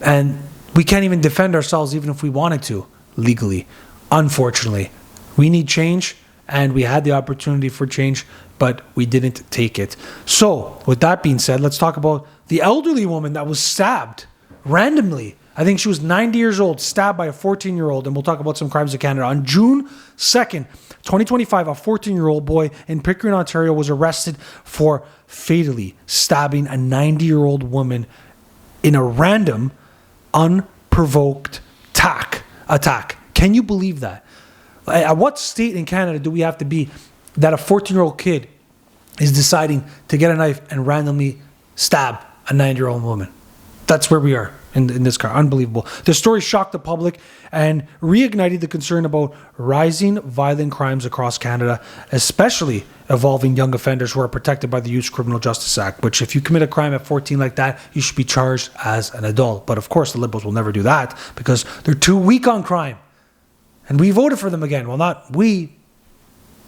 and we can't even defend ourselves even if we wanted to legally. Unfortunately, we need change, and we had the opportunity for change, but we didn't take it. So with that being said, let's talk about the elderly woman that was stabbed randomly. I think she was 90 years old, stabbed by a 14-year-old, and we'll talk about some crimes in Canada. On June 2nd, 2025, a 14-year-old boy in Pickering, Ontario was arrested for fatally stabbing a 90-year-old woman in a random, unprovoked attack. Can you believe that? At what state in Canada do we have to be that a 14-year-old kid is deciding to get a knife and randomly stab a 90-year-old woman? That's where we are in this car. Unbelievable. The story shocked the public and reignited the concern about rising violent crimes across Canada, especially involving young offenders who are protected by the Youth Criminal Justice Act, which if you commit a crime at 14 like that, you should be charged as an adult. But of course, the Liberals will never do that because they're too weak on crime. And we voted for them again. Well, not we,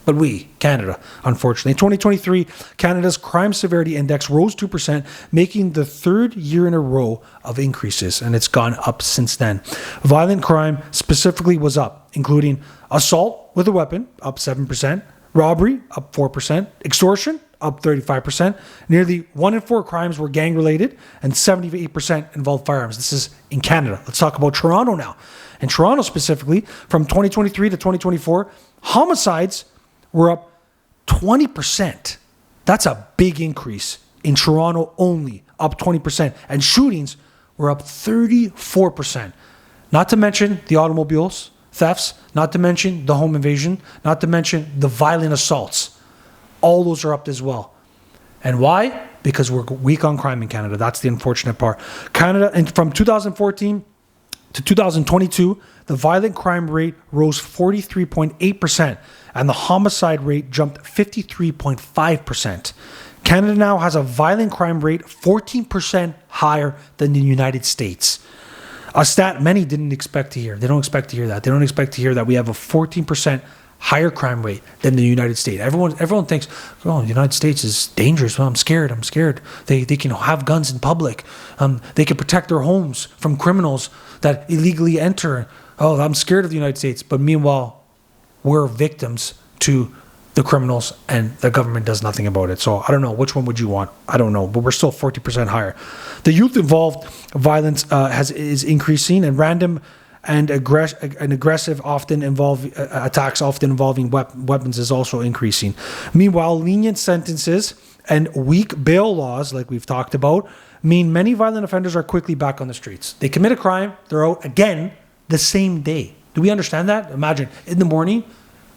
but we, Canada, unfortunately. In 2023, Canada's crime severity index rose 2%, making the third year in a row of increases, and it's gone up since then. Violent crime specifically was up, including assault with a weapon, up 7%, robbery, up 4%, extortion, up 35%. Nearly 1 in 4 crimes were gang-related, and 78% involved firearms. This is in Canada. Let's talk about Toronto now. In Toronto specifically, from 2023 to 2024, homicides were up 20%. That's a big increase. In Toronto only, up 20%. And shootings were up 34%. Not to mention the automobiles, thefts, not to mention the home invasion, not to mention the violent assaults. All those are up as well. And why? Because we're weak on crime in Canada. That's the unfortunate part. Canada, and from 2014 to 2022, the violent crime rate rose 43.8%, and the homicide rate jumped 53.5%. Canada now has a violent crime rate 14% higher than the United States. A stat many didn't expect to hear. They don't expect to hear that. They don't expect to hear that we have a 14% higher crime rate than the United States. Everyone thinks, oh, the United States is dangerous. Well, I'm scared. They can have guns in public. They can protect their homes from criminals that illegally enter. Oh, I'm scared of the United States. But meanwhile, we're victims to the criminals, and the government does nothing about it. So I don't know. Which one would you want? I don't know. But we're still 40% higher. The youth-involved violence is increasing, and random and aggressive attacks often involving weapons is also increasing. Meanwhile, lenient sentences and weak bail laws, like we've talked about, mean many violent offenders are quickly back on the streets. They commit a crime, they're out again the same day. Do we understand that? Imagine, in the morning,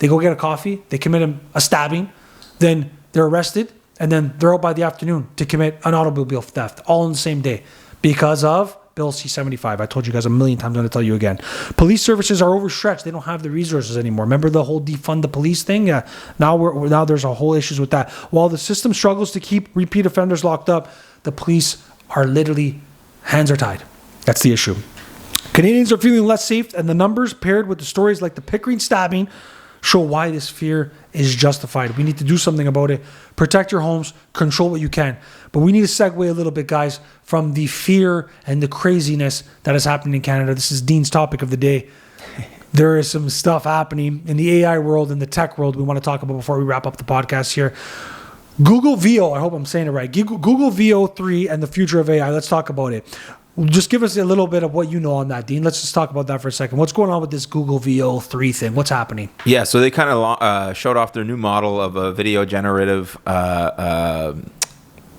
they go get a coffee, they commit a stabbing, then they're arrested, and then they're out by the afternoon to commit an automobile theft, all in the same day, because of Bill C-75. I told you guys a million times, I'm going to tell you again. Police services are overstretched. They don't have the resources anymore. Remember the whole defund the police thing? Yeah. Now there's a whole issues with that. While the system struggles to keep repeat offenders locked up, the police are literally, hands are tied. That's the issue. Canadians are feeling less safe, and the numbers paired with the stories like the Pickering stabbing show why this fear is justified. We need to do something about it. Protect your homes, control what you can. But we need to segue a little bit, guys, from the fear and the craziness that is happening in Canada. This is Dean's topic of the day. There is some stuff happening in the AI world, in the tech world we want to talk about before we wrap up the podcast here. Google VO, I hope I'm saying it right. Google VO3 and the future of AI. Let's talk about it. Just give us a little bit of what you know on that, Dean. Let's just talk about that for a second. What's going on with this Google VO3 thing? What's happening? Yeah, so they kind of showed off their new model of a video generative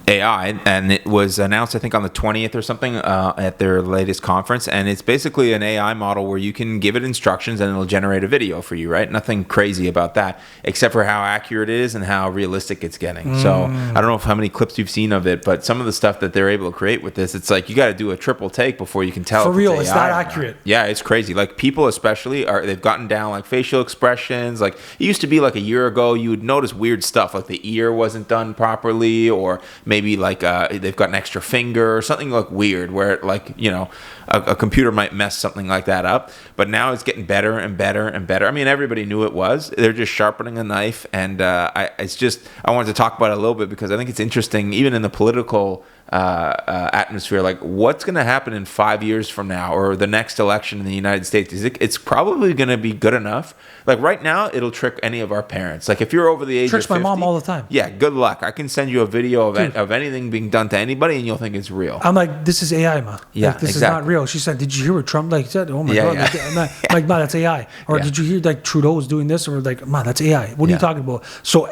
AI, and it was announced, I think, on the 20th or something at their latest conference. And it's basically an AI model where you can give it instructions and it'll generate a video for you, right? Nothing crazy about that, except for how accurate it is and how realistic it's getting. So I don't know how many clips you've seen of it, but some of the stuff that they're able to create with this, it's like you got to do a triple take before you can tell. For real, it's that accurate? Yeah, it's crazy. Like people especially, they've gotten down like facial expressions. Like it used to be like a year ago, you would notice weird stuff like the ear wasn't done properly, or maybe like they've got an extra finger or something like weird where like, you know, a computer might mess something like that up. But now it's getting better and better and better. I mean, everybody knew it was. They're just sharpening a knife. And I wanted to talk about it a little bit because I think it's interesting, even in the political atmosphere, like what's going to happen in 5 years from now or the next election in the United States. It's probably going to be good enough. Like right now, it'll trick any of our parents. Like if you're over the age of 50. Tricks my mom all the time. Yeah, good luck. I can send you a video of anything being done to anybody and you'll think it's real. I'm like, this is AI, ma. Yeah, like, this is not real. She said, did you hear what Trump said? Oh my God. Yeah. Like, ma, that's AI. Or did you hear like Trudeau was doing this? Or like, ma, that's AI. What are you talking about? So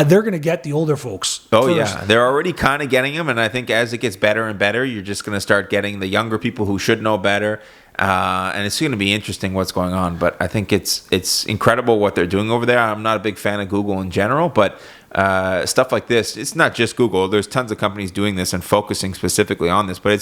they're going to get the older folks. Oh, first. Yeah. They're already kind of getting them. And I think as it gets better and better, you're just going to start getting the younger people who should know better. And it's going to be interesting what's going on. But I think it's incredible what they're doing over there. I'm not a big fan of Google in general, but stuff like this, it's not just Google. There's tons of companies doing this and focusing specifically on this, but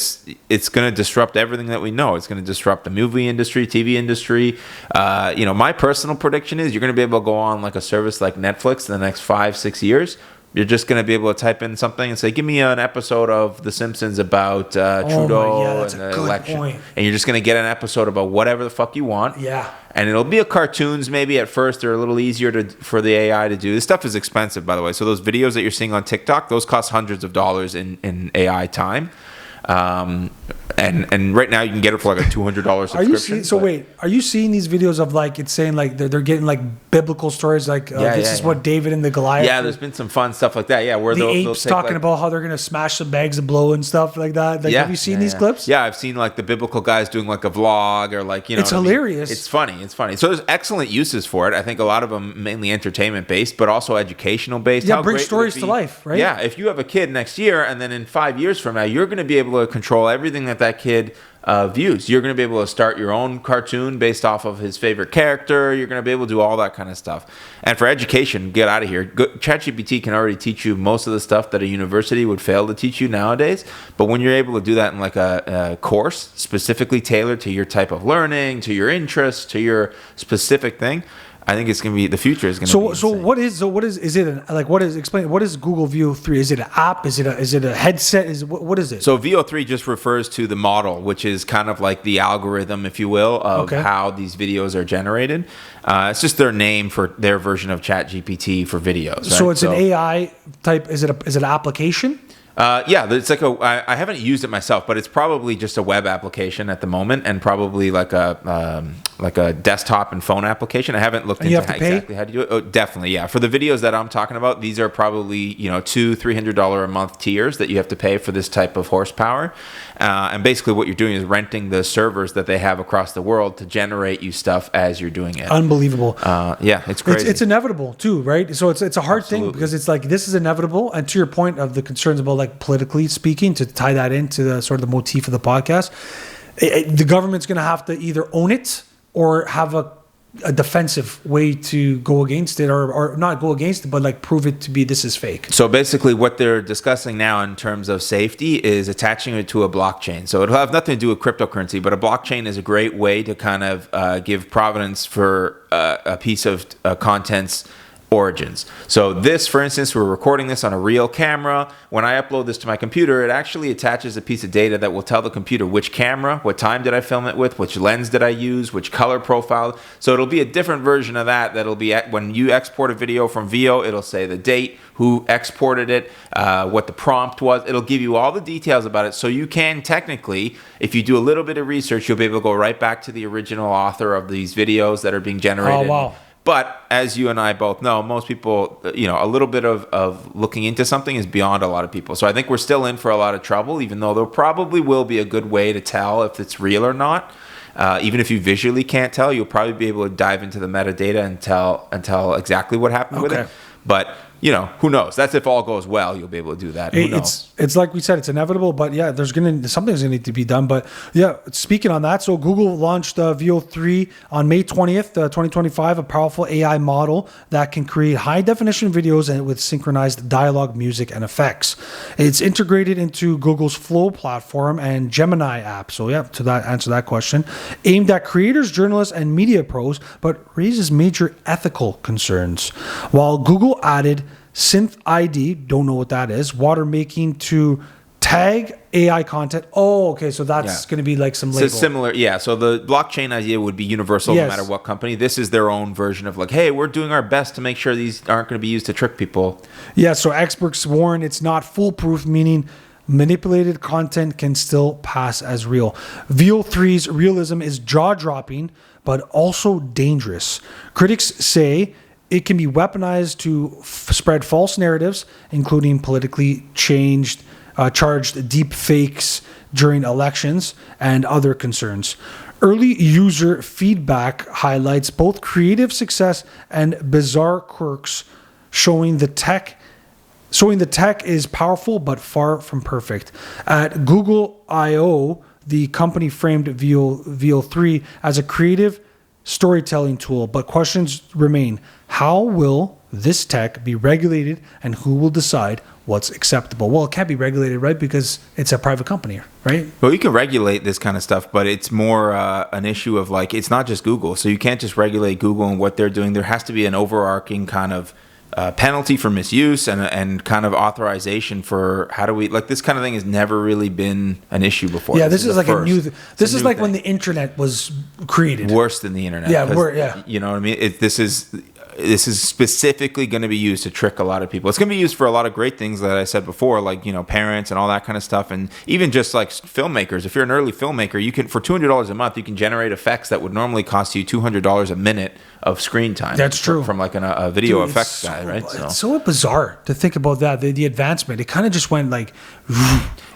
it's going to disrupt everything that we know. It's going to disrupt the movie industry, TV industry. My personal prediction is you're going to be able to go on like a service like Netflix in the next 5-6 years. You're just going to be able to type in something and say, give me an episode of The Simpsons about Trudeau and the election. Point. And you're just going to get an episode about whatever the fuck you want. Yeah. And it'll be a cartoons maybe at first. They're a little easier for the AI to do. This stuff is expensive, by the way. So those videos that you're seeing on TikTok, those cost hundreds of dollars in AI time. And And right now you can get it for like a $200 subscription. Are you seeing these videos of like it's saying like they're getting like biblical stories like this is what David and the Goliath? Yeah, there's been some fun stuff like that. Yeah, where the they'll apes talking about how they're gonna smash some bags of blow and stuff like that. Like, have you seen these clips? Yeah, I've seen like the biblical guys doing like a vlog or like It's hilarious. It's funny. It's funny. So there's excellent uses for it. I think a lot of them mainly entertainment based, but also educational based. Yeah, bring stories to life, right? Yeah, if you have a kid next year, and then in 5 years from now, you're going to be able to control everything that kid views. You're going to be able to start your own cartoon based off of his favorite character. You're going to be able to do all that kind of stuff. And for education, get out of here. ChatGPT can already teach you most of the stuff that a university would fail to teach you nowadays. But when you're able to do that in like a course specifically tailored to your type of learning, to your interests, to your specific thing, I think it's going to be the future is going to be insane. Explain what is Google Veo 3? Is it an app? Is it a headset? What is it? So Veo 3 just refers to the model, which is kind of like the algorithm, if you will, of how these videos are generated. It's just their name for their version of ChatGPT for videos. Right? So it's an AI type. Is it an application? Yeah, it's like I haven't used it myself, but it's probably just a web application at the moment, and probably like a desktop and phone application. I haven't looked into exactly how to do it. Oh, definitely, yeah. For the videos that I'm talking about, these are probably $200-$300 a month tiers that you have to pay for this type of horsepower. And basically, what you're doing is renting the servers that they have across the world to generate you stuff as you're doing it. Unbelievable. Yeah, it's crazy. It's inevitable too, right? So it's a hard thing because it's like this is inevitable. And to your point of the concerns about like politically speaking, to tie that into the sort of the motif of the podcast, the government's going to have to either own it or have a defensive way to go against it, or not go against it, but like prove it to be this is fake. So basically what they're discussing now in terms of safety is attaching it to a blockchain. So it'll have nothing to do with cryptocurrency, but a blockchain is a great way to kind of give provenance for a piece of content's origins. So this, for instance, we're recording this on a real camera. When I upload this to my computer, it actually attaches a piece of data that will tell the computer which camera, what time did I film it with, which lens did I use, which color profile. So it'll be a different version of that. That'll be when you export a video from Veo, it'll say the date, who exported it, what the prompt was. It'll give you all the details about it. So you can technically, if you do a little bit of research, you'll be able to go right back to the original author of these videos that are being generated. Oh, wow. But as you and I both know, most people, a little bit of looking into something is beyond a lot of people. So I think we're still in for a lot of trouble, even though there probably will be a good way to tell if it's real or not. Even if you visually can't tell, you'll probably be able to dive into the metadata and tell exactly what happened with it. But who knows? That's if all goes well, you'll be able to do that. Who knows? It's like we said, it's inevitable, but yeah, something's gonna need to be done. But yeah, speaking on that, so Google launched Veo 3 on May 20th, 2025, a powerful AI model that can create high definition videos and with synchronized dialogue, music, and effects. It's integrated into Google's Flow platform and Gemini app. So yeah, to answer that question, aimed at creators, journalists, and media pros, but raises major ethical concerns. While Google added Synth ID, don't know what that is, watermarking to tag AI content. Oh, okay, so that's going to be like some label. So similar, yeah. So the blockchain idea would be universal no matter what company. This is their own version of like, hey, we're doing our best to make sure these aren't going to be used to trick people. Yeah, so experts warn it's not foolproof, meaning manipulated content can still pass as real. Veo 3's realism is jaw-dropping, but also dangerous. Critics say it can be weaponized to spread false narratives, including politically charged deep fakes during elections and other concerns. Early user feedback highlights both creative success and bizarre quirks, showing the tech is powerful but far from perfect. At Google I/O, the company framed Veo 3 as a creative storytelling tool, but questions remain. How will this tech be regulated, and who will decide what's acceptable? Well, it can't be regulated, right? Because it's a private company, right? Well, you can regulate this kind of stuff, but it's more an issue of like, it's not just Google. So you can't just regulate Google and what they're doing. There has to be an overarching kind of penalty for misuse and kind of authorization for how do we, like, this kind of thing has never really been an issue before. Yeah, this is like first. This is like when the internet was created. Worse than the internet. Yeah, You know what I mean? This is this is specifically going to be used to trick a lot of people. It's going to be used for a lot of great things that I said before, like, parents and all that kind of stuff. And even just like filmmakers, if you're an early filmmaker, you can, for $200 a month, you can generate effects that would normally cost you $200 a minute of screen time. That's true. From like a video effects guy, right? It's so bizarre to think about that. The advancement, it kind of just went like...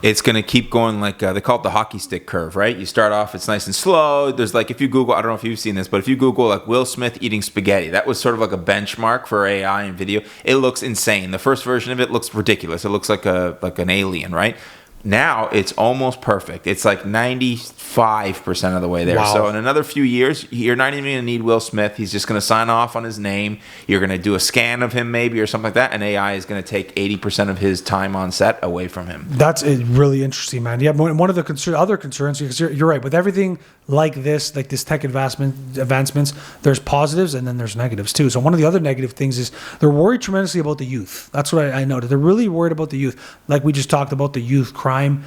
It's going to keep going like, they call it the hockey stick curve, right? You start off, it's nice and slow. There's like, if you Google, I don't know if you've seen this, but if you Google like Will Smith eating spaghetti, that was sort of like a benchmark for AI and video. It looks insane. The first version of it looks ridiculous. It looks like an alien, right? Now it's almost perfect. It's like 95% of the way there. Wow. So in another few years, you're not even going to need Will Smith. He's just going to sign off on his name. You're going to do a scan of him maybe or something like that, and AI is going to take 80% of his time on set away from him. That's really interesting, man. Yeah, one of the other concerns, because you're right, with everything like this tech advancements, there's positives and then there's negatives too. So one of the other negative things is they're worried tremendously about the youth. That's what I noted. They're really worried about the youth. Like we just talked about, the youth crime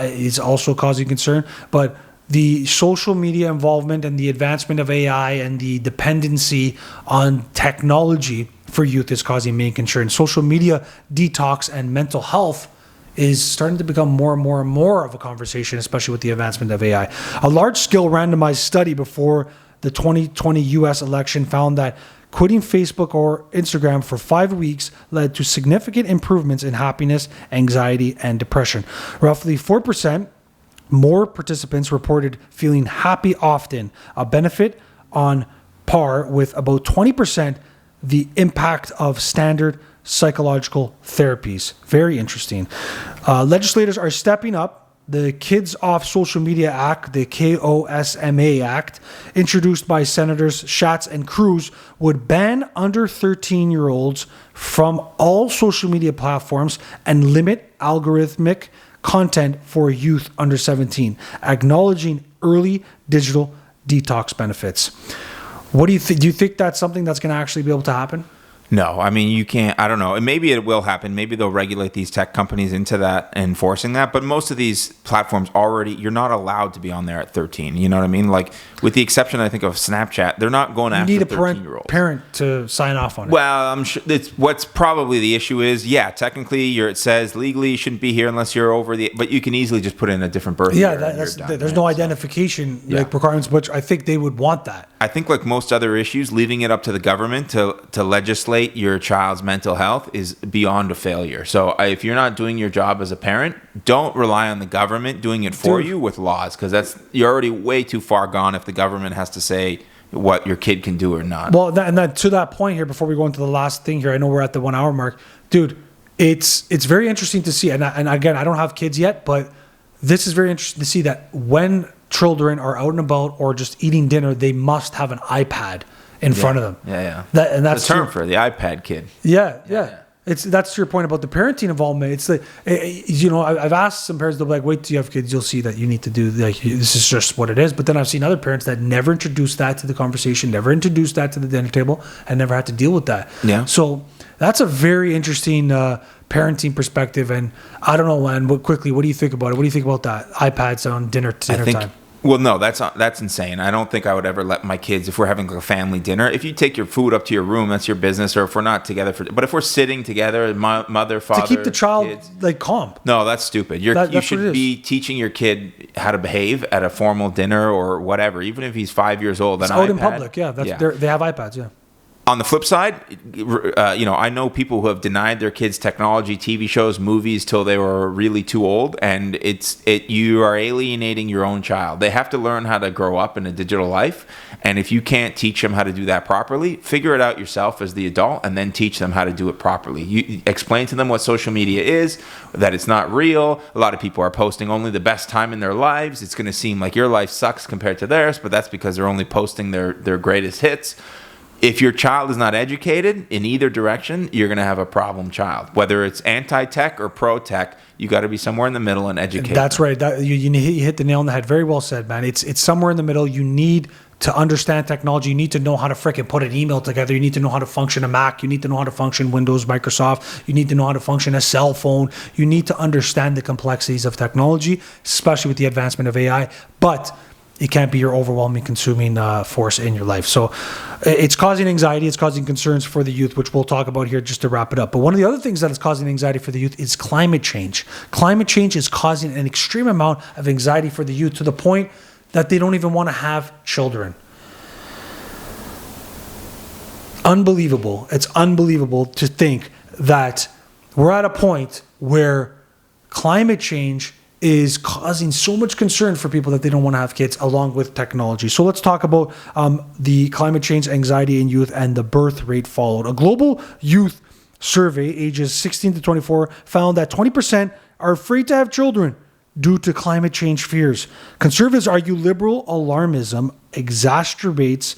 is also causing concern. But the social media involvement and the advancement of AI and the dependency on technology for youth is causing main concern. Social media detox and mental health is starting to become more and more and more of a conversation, especially with the advancement of AI. A large-scale randomized study before the 2020 U.S. election found that quitting Facebook or Instagram for 5 weeks led to significant improvements in happiness, anxiety, and depression. Roughly 4% more participants reported feeling happy often, a benefit on par with about 20% the impact of standard psychological therapies. Very interesting. Legislators are stepping up. The Kids Off Social Media Act, the KOSMA Act, introduced by Senators Schatz and Cruz, would ban under 13-year-olds from all social media platforms and limit algorithmic content for youth under 17, acknowledging early digital detox benefits. What do you think? Do you think that's something that's going to actually be able to happen? No, I mean, you can't, I don't know. And maybe it will happen. Maybe they'll regulate these tech companies into that, enforcing that. But most of these platforms already, you're not allowed to be on there at 13. You know what I mean? Like, with the exception, I think, of Snapchat, they're not going after 13-year-olds. You need a parent to sign off on it. Well, I'm sure what's probably the issue is, yeah, technically, it says legally you shouldn't be here unless you're over but you can easily just put in a different birth year. Yeah, there's no identification requirements, which I think they would want that. I think, like most other issues, leaving it up to the government to legislate your child's mental health is beyond a failure. So if you're not doing your job as a parent, don't rely on the government doing it for you with laws, because you're already way too far gone if the government has to say what your kid can do or not. Well, to that point here, before we go into the last thing here, I know we're at the 1 hour mark, dude. It's very interesting to see, and again, I don't have kids yet, but this is very interesting to see that when children are out and about or just eating dinner, they must have an iPad in front of them. Yeah. That's the term for the iPad kid. Yeah. That's your point about the parenting involvement. It's like, I've asked some parents, they'll be like, wait till you have kids, you'll see that you need to do, like, this is just what it is. But then I've seen other parents that never introduced that to the conversation, never introduced that to the dinner table, and never had to deal with that. Yeah. So that's a very interesting parenting perspective. And I don't know, man, but quickly, what do you think about it? What do you think about that? iPads on dinner time? Well, no, that's insane. I don't think I would ever let my kids, if we're having like a family dinner, if you take your food up to your room, that's your business. Or if we're not together but if we're sitting together, mother, father, to keep the child kids, like calm. No, that's stupid. You should be teaching your kid how to behave at a formal dinner or whatever, even if he's 5 years old. It's out in public. Yeah, they have iPads. Yeah. On the flip side, I know people who have denied their kids technology, TV shows, movies till they were really too old, and you are alienating your own child. They have to learn how to grow up in a digital life, and if you can't teach them how to do that properly, figure it out yourself as the adult, and then teach them how to do it properly. You explain to them what social media is, that it's not real. A lot of people are posting only the best time in their lives. It's going to seem like your life sucks compared to theirs, but that's because they're only posting their greatest hits. If your child is not educated in either direction, you're going to have a problem child. Whether it's anti-tech or pro-tech, you got to be somewhere in the middle and educate. That's right. You hit the nail on the head. Very well said, man. It's somewhere in the middle. You need to understand technology. You need to know how to freaking put an email together. You need to know how to function a Mac. You need to know how to function Windows, Microsoft. You need to know how to function a cell phone. You need to understand the complexities of technology, especially with the advancement of AI. But it can't be your overwhelming, consuming force in your life. So it's causing anxiety. It's causing concerns for the youth, which we'll talk about here just to wrap it up. But one of the other things that is causing anxiety for the youth is climate change. Climate change is causing an extreme amount of anxiety for the youth to the point that they don't even want to have children. Unbelievable. It's unbelievable to think that we're at a point where climate change is causing so much concern for people that they don't want to have kids, along with technology. So let's talk about the climate change anxiety in youth and the birth rate followed. A global youth survey, ages 16 to 24, found that 20% are afraid to have children due to climate change fears. Conservatives argue liberal alarmism exacerbates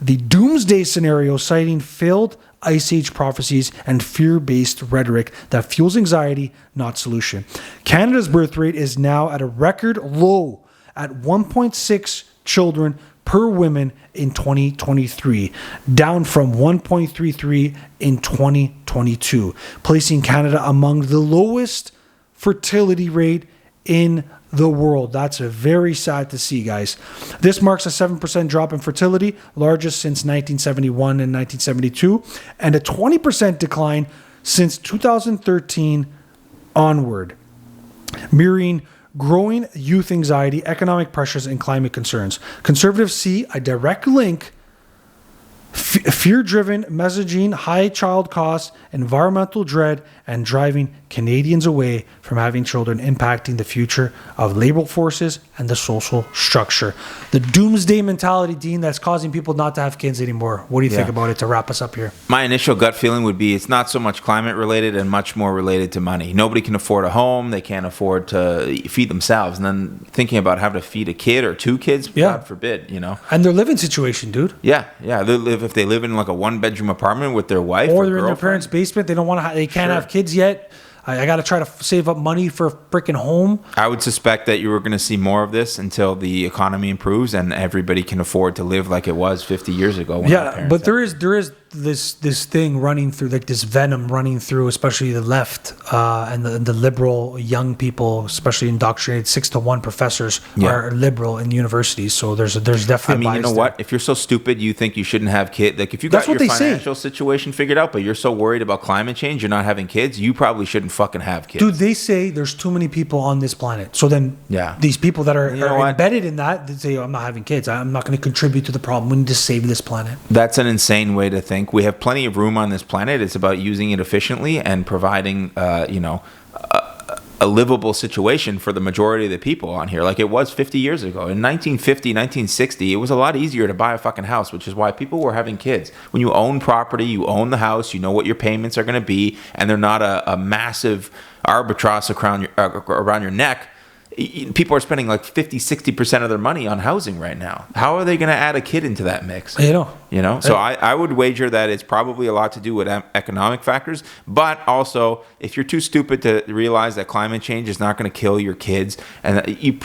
the doomsday scenario, citing failed Ice Age prophecies and fear-based rhetoric that fuels anxiety, not solution. Canada's birth rate is now at a record low at 1.6 children per woman in 2023, down from 1.33 in 2022, placing Canada among the lowest fertility rate in the world. That's very sad to see, guys. This marks a 7% drop in fertility, largest since 1971 and 1972, and a 20% decline since 2013 onward, mirroring growing youth anxiety, economic pressures, and climate concerns. Conservatives see a direct link. Fear-driven messaging, high child costs, environmental dread, and driving Canadians away from having children, impacting the future of labor forces and the social structure. The doomsday mentality, Dean, that's causing people not to have kids anymore. What do you think about it to wrap us up here? My initial gut feeling would be it's not so much climate related and much more related to money. Nobody can afford a home. They can't afford to feed themselves. And then thinking about having to feed a kid or two kids, God forbid, you know. And their living situation, dude. Yeah. If they live in like a one-bedroom apartment with their wife or they're in their parents' basement, they don't want to. They can't have kids yet. I got to try to save up money for a freaking home. I would suspect that you were going to see more of this until the economy improves and everybody can afford to live like it was 50 years ago. Yeah, but there is this thing running through, like this venom running through, especially the left and the liberal young people, especially indoctrinated 6-to-1 professors are liberal in universities. So there's definitely. I mean, you know what? If you're so stupid, you think you shouldn't have kids. Like if you got your financial situation figured out, but you're so worried about climate change, you're not having kids. You probably shouldn't fucking have kids. Dude, they say there's too many people on this planet. So then these people that are embedded in that, they say, I'm not having kids. I'm not going to contribute to the problem. We need to save this planet. That's an insane way to think. We have plenty of room on this planet. It's about using it efficiently and providing, a livable situation for the majority of the people on here, like it was 50 years ago. In 1950, 1960, it was a lot easier to buy a fucking house, which is why people were having kids. When you own property, you own the house, you know what your payments are going to be, and they're not a massive albatross around your neck. People are spending like 50-60% of their money on housing right now. How are they going to add a kid into that mix? So I would wager that it's probably a lot to do with economic factors, but also if you're too stupid to realize that climate change is not going to kill your kids, and you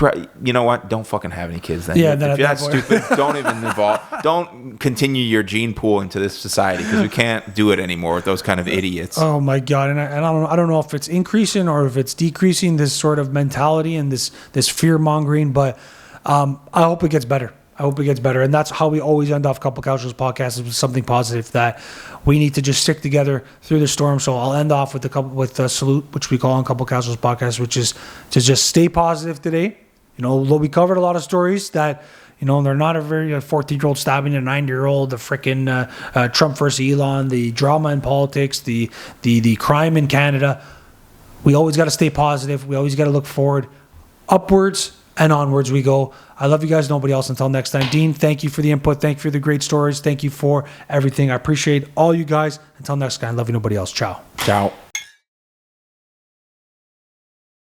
know what, don't fucking have any kids then. If you're that stupid, don't even involve, don't continue your gene pool into this society, because we can't do it anymore with those kind of idiots. Oh my God. And I don't know if it's increasing or if it's decreasing, this sort of mentality and this fear mongering, but I hope it gets better. And that's how we always end off Couple Couches podcast, is with something positive, that we need to just stick together through the storm. So I'll end off with the salute, which we call on Couple Couches podcast, which is to just stay positive today. We covered a lot of stories that, they're not a very 14-year-old stabbing a 9-year-old, the freaking Trump versus Elon, the drama in politics, the crime in Canada. We always got to stay positive. We always got to look forward. Upwards and onwards we go. I love you guys. Nobody else. Until next time. Dean, thank you for the input. Thank you for the great stories. Thank you for everything. I appreciate all you guys. Until next time. Love you. Nobody else. Ciao. Ciao.